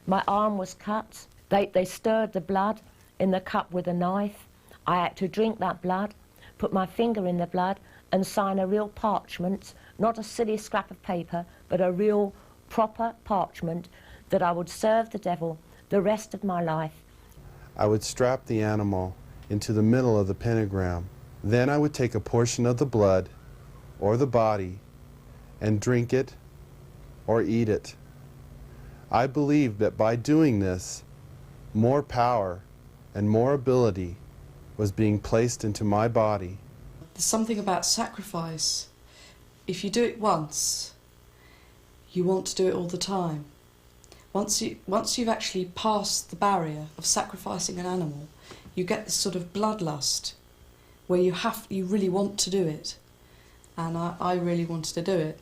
My arm was cut. They stirred the blood in the cup with a knife. I had to drink that blood, put my finger in the blood, and sign a real parchment, not a silly scrap of paper, but a real proper parchment that I would serve the devil the rest of my life. I would strap the animal into the middle of the pentagram. Then I would take a portion of the blood or the body and drink it or eat it. I believed that by doing this, more power and more ability was being placed into my body. There's something about sacrifice. If you do it once, you want to do it all the time. Once you've actually passed the barrier of sacrificing an animal, you get this sort of bloodlust where you really want to do it. And I really wanted to do it.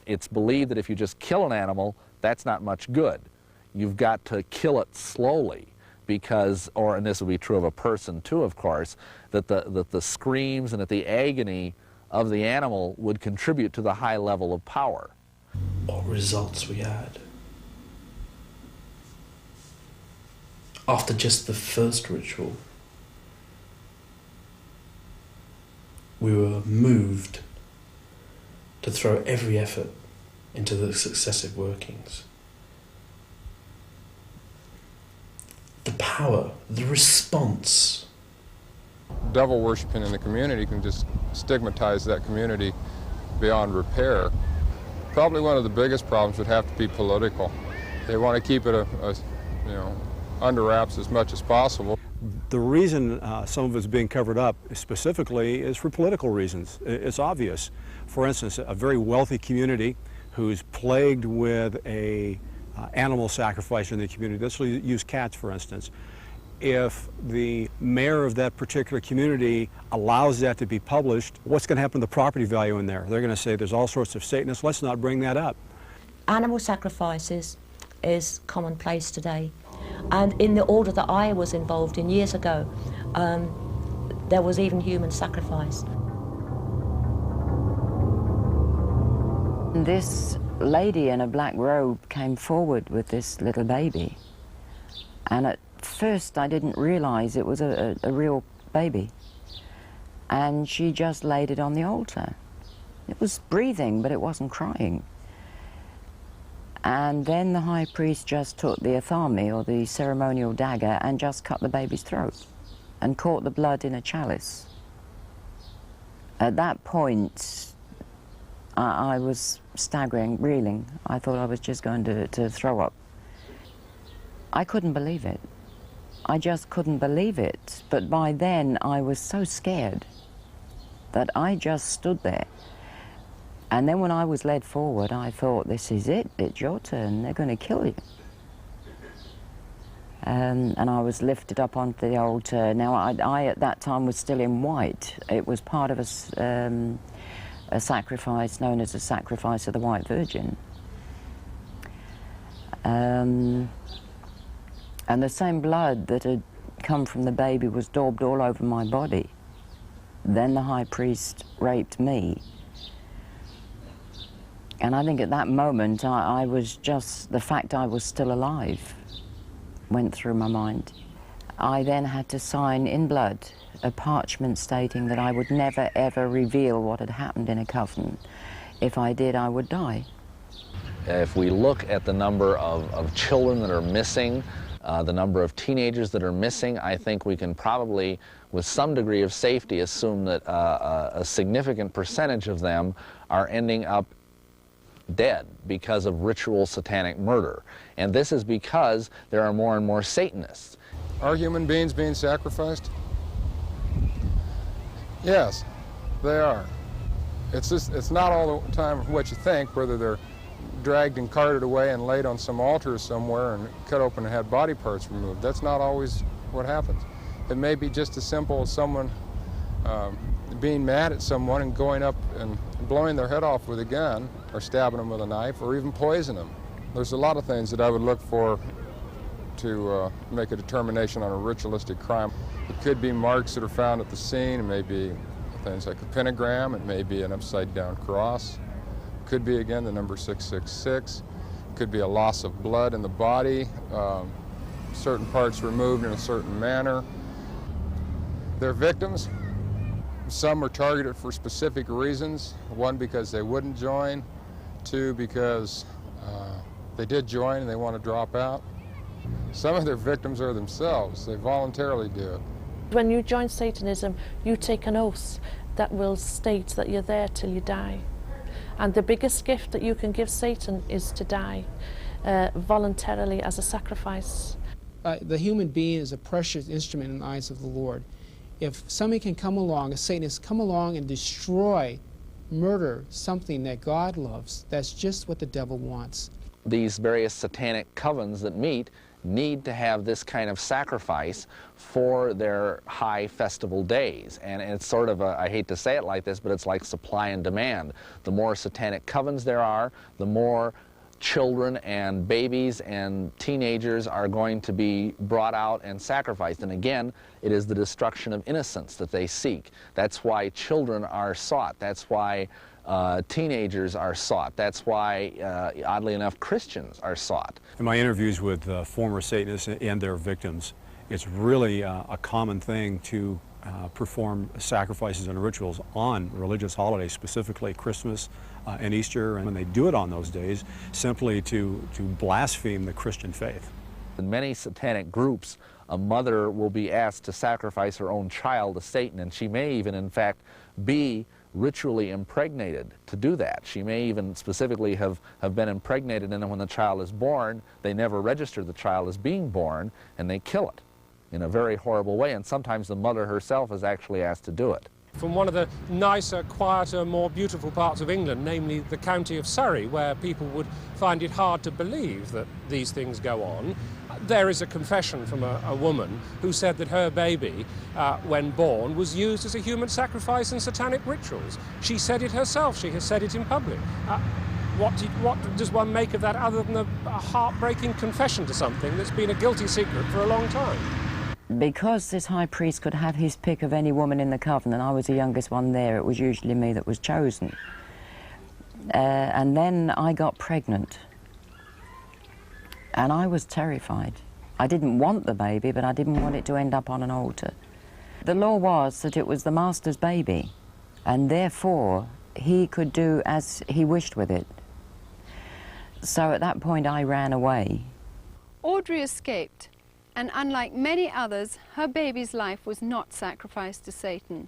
It's believed that if you just kill an animal, that's not much good. You've got to kill it slowly because, and this would be true of a person too, of course, that the screams and that the agony of the animal would contribute to the high level of power. What results we had. After just the first ritual, we were moved to throw every effort into the successive workings. The power, the response. Devil worshipping in the community can just stigmatize that community beyond repair. Probably one of the biggest problems would have to be political. They want to keep it under wraps as much as possible. The reason some of it's being covered up specifically is for political reasons. It's obvious. For instance, a very wealthy community who's plagued with a animal sacrifice in the community. Let's use cats, for instance. If the mayor of that particular community allows that to be published, what's going to happen to the property value in there? They're going to say there's all sorts of Satanists. Let's not bring that up. Animal sacrifices is commonplace today. And in the order that I was involved in years ago, there was even human sacrifice. This lady in a black robe came forward with this little baby. And at first I didn't realize it was a real baby. And she just laid it on the altar. It was breathing, but it wasn't crying. And then the high priest just took the athame, or the ceremonial dagger, and just cut the baby's throat and caught the blood in a chalice. At that point, I was staggering, reeling. I thought I was just going to throw up. I couldn't believe it. I just couldn't believe it. But by then, I was so scared that I just stood there. And then when I was led forward, I thought, this is it, it's your turn, they're going to kill you. And I was lifted up onto the altar. Now, I at that time was still in white. It was part of a sacrifice known as the sacrifice of the White Virgin. And the same blood that had come from the baby was daubed all over my body. Then the high priest raped me. And I think at that moment, I was just, the fact I was still alive went through my mind. I then had to sign in blood a parchment stating that I would never, ever reveal what had happened in a coven. If I did, I would die. If we look at the number of children that are missing, the number of teenagers that are missing, I think we can probably, with some degree of safety, assume that a significant percentage of them are ending up dead because of ritual satanic murder. And this is because there are more and more Satanists. Are human beings being sacrificed? Yes, they are. It's not all the time what you think, whether they're dragged and carted away and laid on some altar somewhere and cut open and had body parts removed. That's not always what happens. It may be just as simple as someone being mad at someone and going up and blowing their head off with a gun, or stabbing them with a knife, or even poisoning them. There's a lot of things that I would look for to make a determination on a ritualistic crime. It could be marks that are found at the scene. It may be things like a pentagram. It may be an upside-down cross. It could be, again, the number 666. It could be a loss of blood in the body, certain parts removed in a certain manner. They're victims. Some are targeted for specific reasons. One, because they wouldn't join. Two, because they did join and they want to drop out. Some of their victims are themselves. They voluntarily do it. When you join Satanism, you take an oath that will state that you're there till you die. And the biggest gift that you can give Satan is to die. voluntarily as a sacrifice. The human being is a precious instrument in the eyes of the Lord. If somebody can come along, a Satanist, come along and destroy, murder something that God loves, that's just what the devil wants. These various satanic covens that meet need to have this kind of sacrifice for their high festival days. And it's sort of I hate to say it like this, but it's like supply and demand. The more satanic covens there are, the more children and babies and teenagers are going to be brought out and sacrificed. And again, it is the destruction of innocence that they seek. That's why children are sought. That's why teenagers are sought. That's why, oddly enough, Christians are sought. In my interviews with former Satanists and their victims, it's really a common thing to perform sacrifices and rituals on religious holidays, specifically Christmas and Easter, and when they do it on those days, simply to blaspheme the Christian faith. In many satanic groups, a mother will be asked to sacrifice her own child to Satan, and she may even, in fact, be ritually impregnated to do that. She may even specifically have been impregnated, and then when the child is born, they never register the child as being born, and they kill it in a very horrible way, and sometimes the mother herself is actually asked to do it. From one of the nicer, quieter, more beautiful parts of England, namely the county of Surrey, where people would find it hard to believe that these things go on, there is a confession from a woman who said that her baby, when born, was used as a human sacrifice in satanic rituals. She said it herself. She has said it in public. What does one make of that other than a heartbreaking confession to something that's been a guilty secret for a long time? Because this high priest could have his pick of any woman in the coven, and I was the youngest one there, it was usually me that was chosen. And then I got pregnant. And I was terrified. I didn't want the baby, but I didn't want it to end up on an altar. The law was that it was the master's baby, and therefore he could do as he wished with it. So at that point I ran away. Audrey escaped, and unlike many others, her baby's life was not sacrificed to Satan.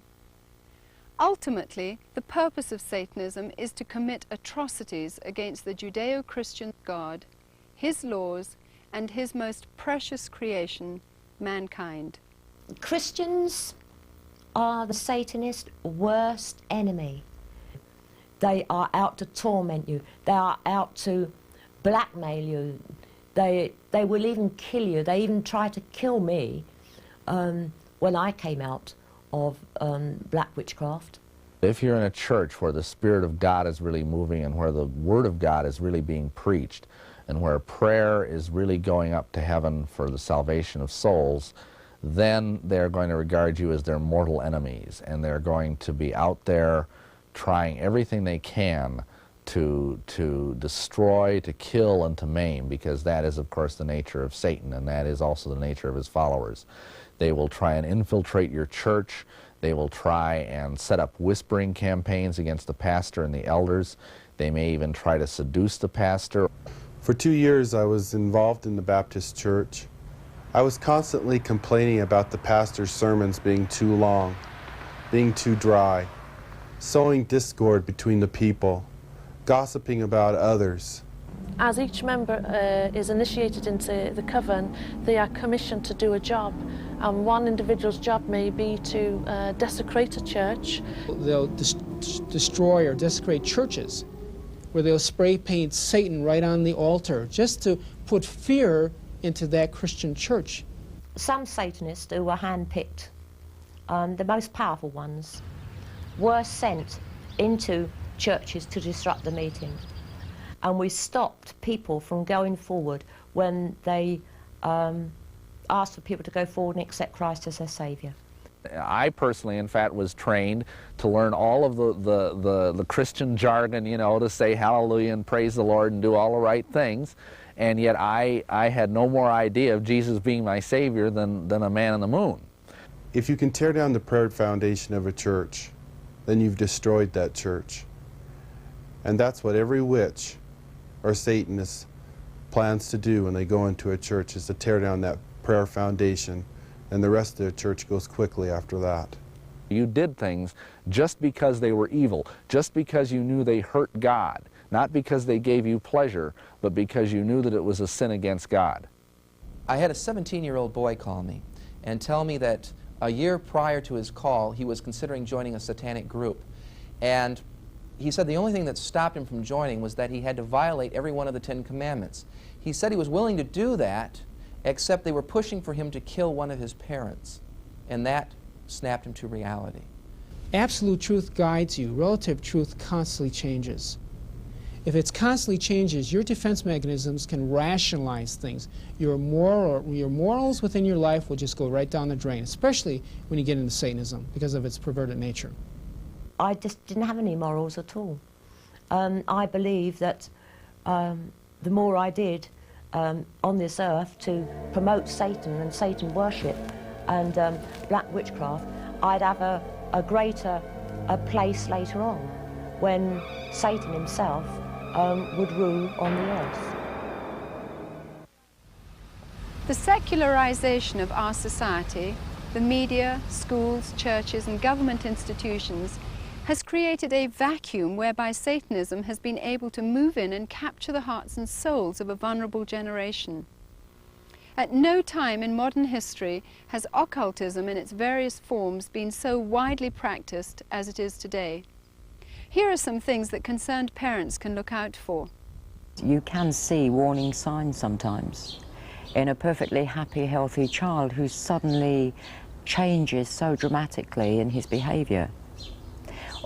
Ultimately, the purpose of Satanism is to commit atrocities against the Judeo-Christian God, his laws, and his most precious creation, mankind. Christians are the Satanist's worst enemy. They are out to torment you. They are out to blackmail you. They will even kill you. They even tried to kill me when I came out of black witchcraft. If you're in a church where the Spirit of God is really moving and where the Word of God is really being preached and where prayer is really going up to heaven for the salvation of souls, then they're going to regard you as their mortal enemies, and they're going to be out there trying everything they can to destroy, to kill, and to maim, because that is, of course, the nature of Satan, and that is also the nature of his followers. They will try and infiltrate your church. They will try and set up whispering campaigns against the pastor and the elders. They may even try to seduce the pastor. For 2 years I was involved in the Baptist church. I was constantly complaining about the pastor's sermons being too long, being too dry, sowing discord between the people, gossiping about others. As each member is initiated into the coven, they are commissioned to do a job. And one individual's job may be to desecrate a church. They'll destroy or desecrate churches, where they'll spray paint Satan right on the altar, just to put fear into that Christian church. Some Satanists who were hand-picked, the most powerful ones, were sent into churches to disrupt the meeting. And we stopped people from going forward when they asked for people to go forward and accept Christ as their Saviour. I personally, in fact, was trained to learn all of the Christian jargon, you know, to say hallelujah and praise the Lord and do all the right things. And yet I had no more idea of Jesus being my Savior than a man on the moon. If you can tear down the prayer foundation of a church, then you've destroyed that church. And that's what every witch or Satanist plans to do when they go into a church, is to tear down that prayer foundation, and the rest of the church goes quickly after that. You did things just because they were evil, just because you knew they hurt God. not because they gave you pleasure, but because you knew that it was a sin against God. I had a 17-year-old boy call me and tell me that a year prior to his call, he was considering joining a satanic group. And he said the only thing that stopped him from joining was that he had to violate every one of the 10 Commandments. He said he was willing to do that, except they were pushing for him to kill one of his parents. And that snapped him to reality. Absolute truth guides you. Relative truth constantly changes. If it constantly changes, your defense mechanisms can rationalize things. Your morals within your life will just go right down the drain, especially when you get into Satanism because of its perverted nature. I just didn't have any morals at all. I believe that the more I did on this earth to promote Satan and Satan worship and black witchcraft, I'd have a greater place later on when Satan himself would rule on the earth. The secularization of our society, the media, schools, churches and government institutions has created a vacuum whereby Satanism has been able to move in and capture the hearts and souls of a vulnerable generation. At no time in modern history has occultism in its various forms been so widely practiced as it is today. Here are some things that concerned parents can look out for. You can see warning signs sometimes in a perfectly happy, healthy child who suddenly changes so dramatically in his behavior.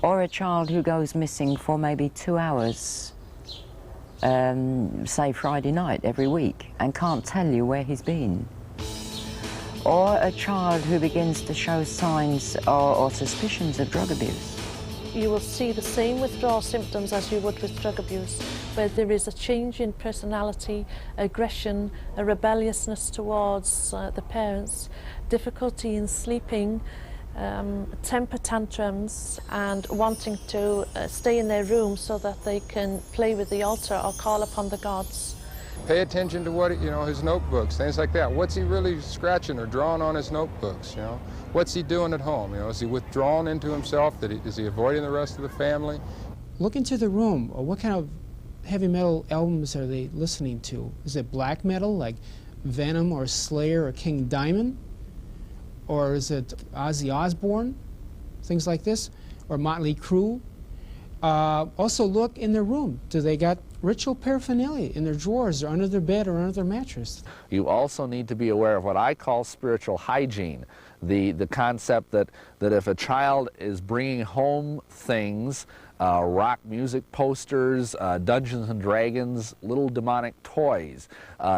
Or a child who goes missing for maybe 2 hours, say Friday night every week, and can't tell you where he's been. Or a child who begins to show signs or suspicions of drug abuse. You will see the same withdrawal symptoms as you would with drug abuse, where there is a change in personality, aggression, a rebelliousness towards the parents, difficulty in sleeping, temper tantrums, and wanting to stay in their room so that they can play with the altar or call upon the gods. Pay attention to what, his notebooks, things like that. What's he really scratching or drawing on his notebooks, What's he doing at home, Is he withdrawn into himself? Is he avoiding the rest of the family? Look into the room. What kind of heavy metal albums are they listening to? Is it black metal like Venom or Slayer or King Diamond? Or is it Ozzy Osbourne? Things like this? Or Motley Crue? Also look in their room. Do they got ritual paraphernalia in their drawers or under their bed or under their mattress? You also need to be aware of what I call spiritual hygiene. The concept that if a child is bringing home things, rock music posters, Dungeons and Dragons, little demonic toys,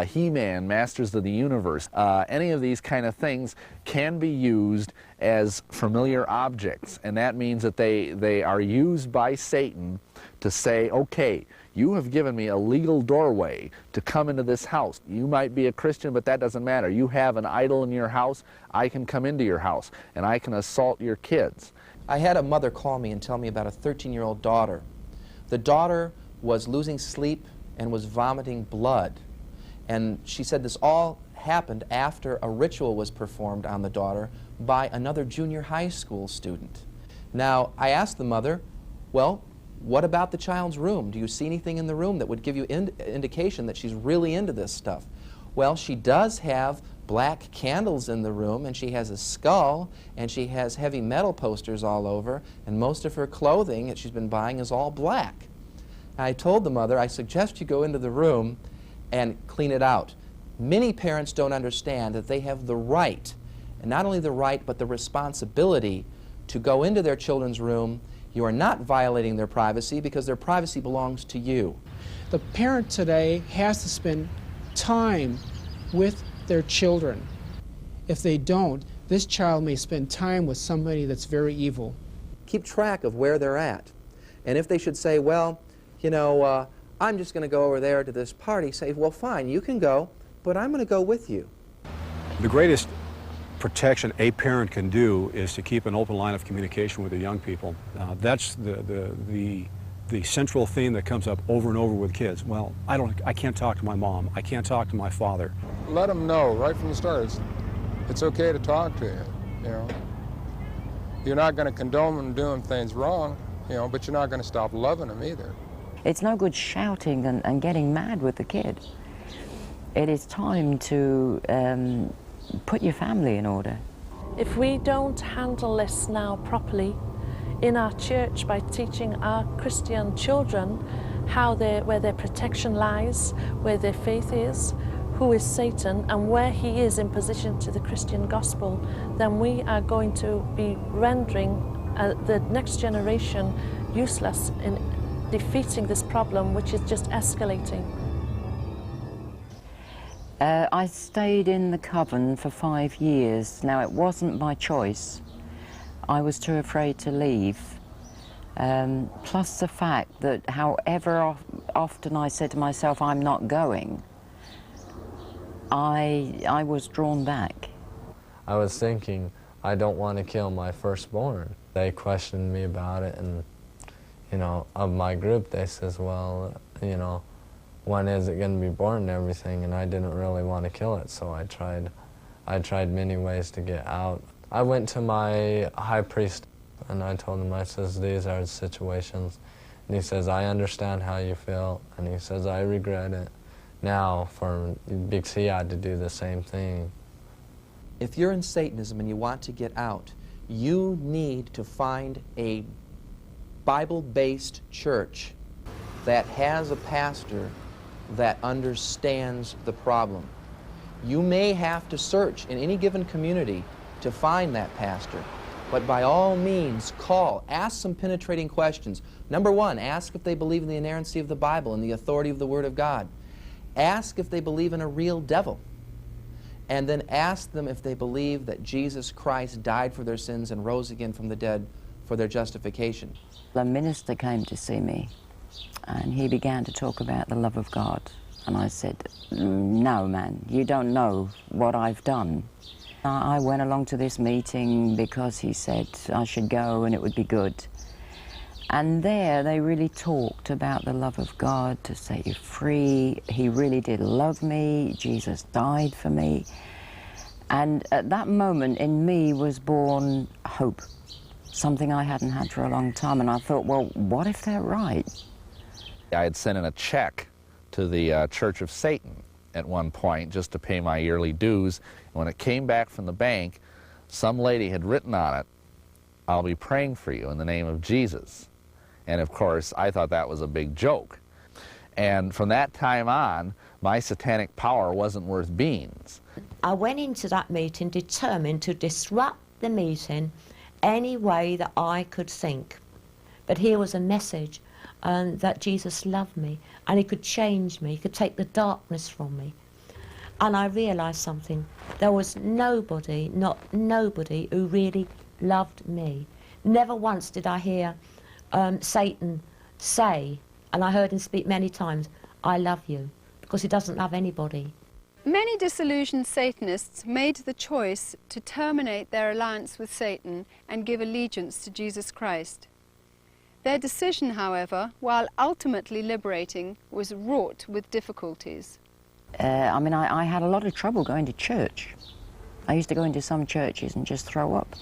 He-Man, Masters of the Universe, any of these kind of things can be used as familiar objects, and that means that they are used by Satan to say, okay, you have given me a legal doorway to come into this house. You might be a Christian, but that doesn't matter. You have an idol in your house, I can come into your house, and I can assault your kids. I had a mother call me and tell me about a 13-year-old daughter. The daughter was losing sleep and was vomiting blood. And she said this all happened after a ritual was performed on the daughter by another junior high school student. Now, I asked the mother, well, what about the child's room? Do you see anything in the room that would give you indication that she's really into this stuff? Well, she does have black candles in the room, and she has a skull, and she has heavy metal posters all over, and most of her clothing that she's been buying is all black. I told the mother, I suggest you go into the room and clean it out. Many parents don't understand that they have the right, and not only the right, but the responsibility to go into their children's room. You are not violating their privacy because their privacy belongs to you. The parent today has to spend time with their children. If they don't, this child may spend time with somebody that's very evil. Keep track of where they're at. And if they should say, well, I'm just going to go over there to this party, say, well, fine, you can go, but I'm going to go with you. The greatest protection a parent can do is to keep an open line of communication with their young people. That's the central theme that comes up over and over with kids. Well, I can't talk to my mom. I can't talk to my father. Let them know right from the start it's okay to talk to you. You're not going to condone them doing things wrong, but you're not going to stop loving them either. It's no good shouting and getting mad with the kid. It is time to put your family in order. If we don't handle this now properly in our church by teaching our Christian children where their protection lies, where their faith is, who is Satan and where he is in position to the Christian gospel, then we are going to be rendering the next generation useless in defeating this problem, which is just escalating. I stayed in the coven for 5 years. Now, it wasn't my choice. I was too afraid to leave. Plus the fact that however often I said to myself, I'm not going, I was drawn back. I was thinking, I don't want to kill my firstborn. They questioned me about it, and, you know, of my group, they says, well, you know, when is it going to be born and everything, and I didn't really want to kill it, so I tried many ways to get out. I went to my high priest, and I told him, I says, these are the situations. And he says, I understand how you feel, and he says, I regret it now, because he had to do the same thing. If you're in Satanism and you want to get out, you need to find a Bible-based church that has a pastor that understands the problem. You may have to search in any given community to find that pastor, but by all means call, ask some penetrating questions. Number one, ask if they believe in the inerrancy of the Bible and the authority of the Word of God. Ask if they believe in a real devil. And then ask them if they believe that Jesus Christ died for their sins and rose again from the dead for their justification. The minister came to see me, and he began to talk about the love of God. And I said, no, man, you don't know what I've done. I went along to this meeting because he said I should go and it would be good. And there they really talked about the love of God to set you free. He really did love me. Jesus died for me. And at that moment in me was born hope, something I hadn't had for a long time. And I thought, well, what if they're right? I had sent in a check to the Church of Satan at one point just to pay my yearly dues. And when it came back from the bank, some lady had written on it, I'll be praying for you in the name of Jesus. And of course, I thought that was a big joke. And from that time on, my satanic power wasn't worth beans. I went into that meeting determined to disrupt the meeting any way that I could think. But here was a message that Jesus loved me, and he could change me, he could take the darkness from me. And I realised something. There was nobody, not nobody, who really loved me. Never once did I hear Satan say, and I heard him speak many times, I love you, because he doesn't love anybody. Many disillusioned Satanists made the choice to terminate their alliance with Satan and give allegiance to Jesus Christ. Their decision, however, while ultimately liberating, was wrought with difficulties. I had a lot of trouble going to church. I used to go into some churches and just throw up.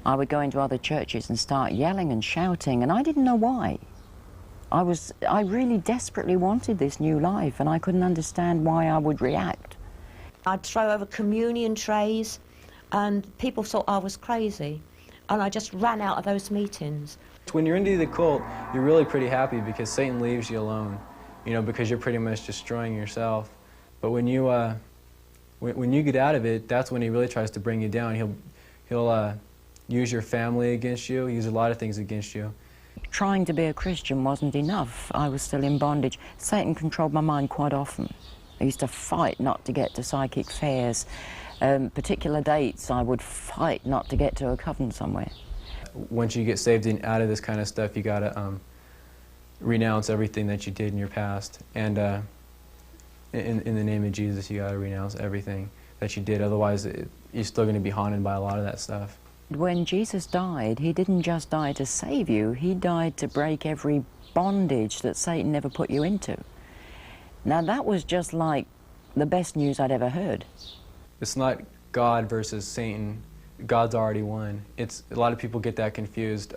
I would go into other churches and start yelling and shouting, and I didn't know why. I really desperately wanted this new life, and I couldn't understand why I would react. I'd throw over communion trays, and people thought I was crazy, and I just ran out of those meetings. When you're into the cult, you're really pretty happy because Satan leaves you alone, you know, because you're pretty much destroying yourself. But when you get out of it, that's when he really tries to bring you down. He'll use your family against you, use a lot of things against you. Trying to be a Christian wasn't enough. I was still in bondage. Satan controlled my mind quite often. I used to fight not to get to psychic fairs. Particular dates, I would fight not to get to a coven somewhere. Once you get saved and out of this kind of stuff, you gotta renounce everything that you did in your past. And in the name of Jesus, you gotta renounce everything that you did. Otherwise, you're still gonna be haunted by a lot of that stuff. When Jesus died, he didn't just die to save you, he died to break every bondage that Satan ever put you into. Now that was just like the best news I'd ever heard. It's not God versus Satan. God's already won. A lot of people get that confused.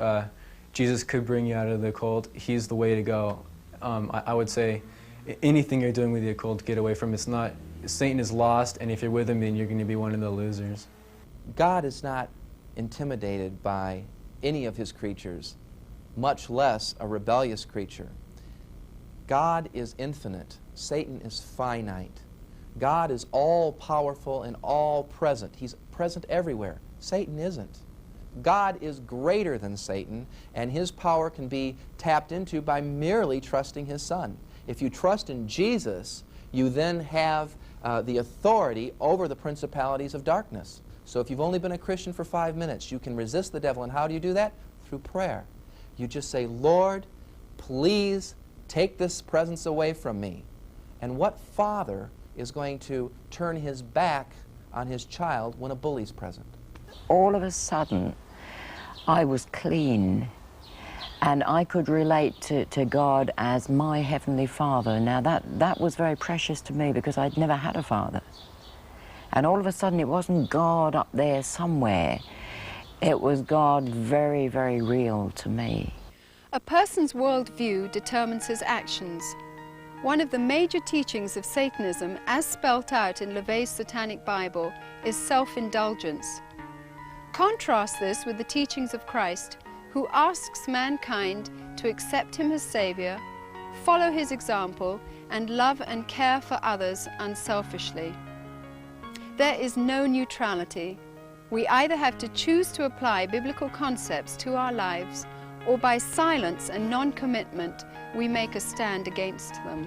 Jesus could bring you out of the occult. He's the way to go. I would say anything you're doing with the occult, get away from. It's not, Satan is lost, and if you're with him, then you're going to be one of the losers. God is not intimidated by any of his creatures, much less a rebellious creature. God is infinite. Satan is finite. God is all-powerful and all-present. He's present everywhere. Satan isn't. God is greater than Satan, and his power can be tapped into by merely trusting his Son. If you trust in Jesus, you then have the authority over the principalities of darkness. So if you've only been a Christian for 5 minutes, you can resist the devil. And how do you do that? Through prayer. You just say, Lord, please take this presence away from me. And what father is going to turn his back on his child when a bully's present? All of a sudden, I was clean, and I could relate to God as my Heavenly Father. Now that was very precious to me because I'd never had a father. And all of a sudden it wasn't God up there somewhere. It was God very, very real to me. A person's worldview determines his actions. One of the major teachings of Satanism, as spelt out in LaVey's Satanic Bible, is self-indulgence. Contrast this with the teachings of Christ, who asks mankind to accept him as Savior, follow his example, and love and care for others unselfishly. There is no neutrality. We either have to choose to apply biblical concepts to our lives, or by silence and non-commitment, we make a stand against them.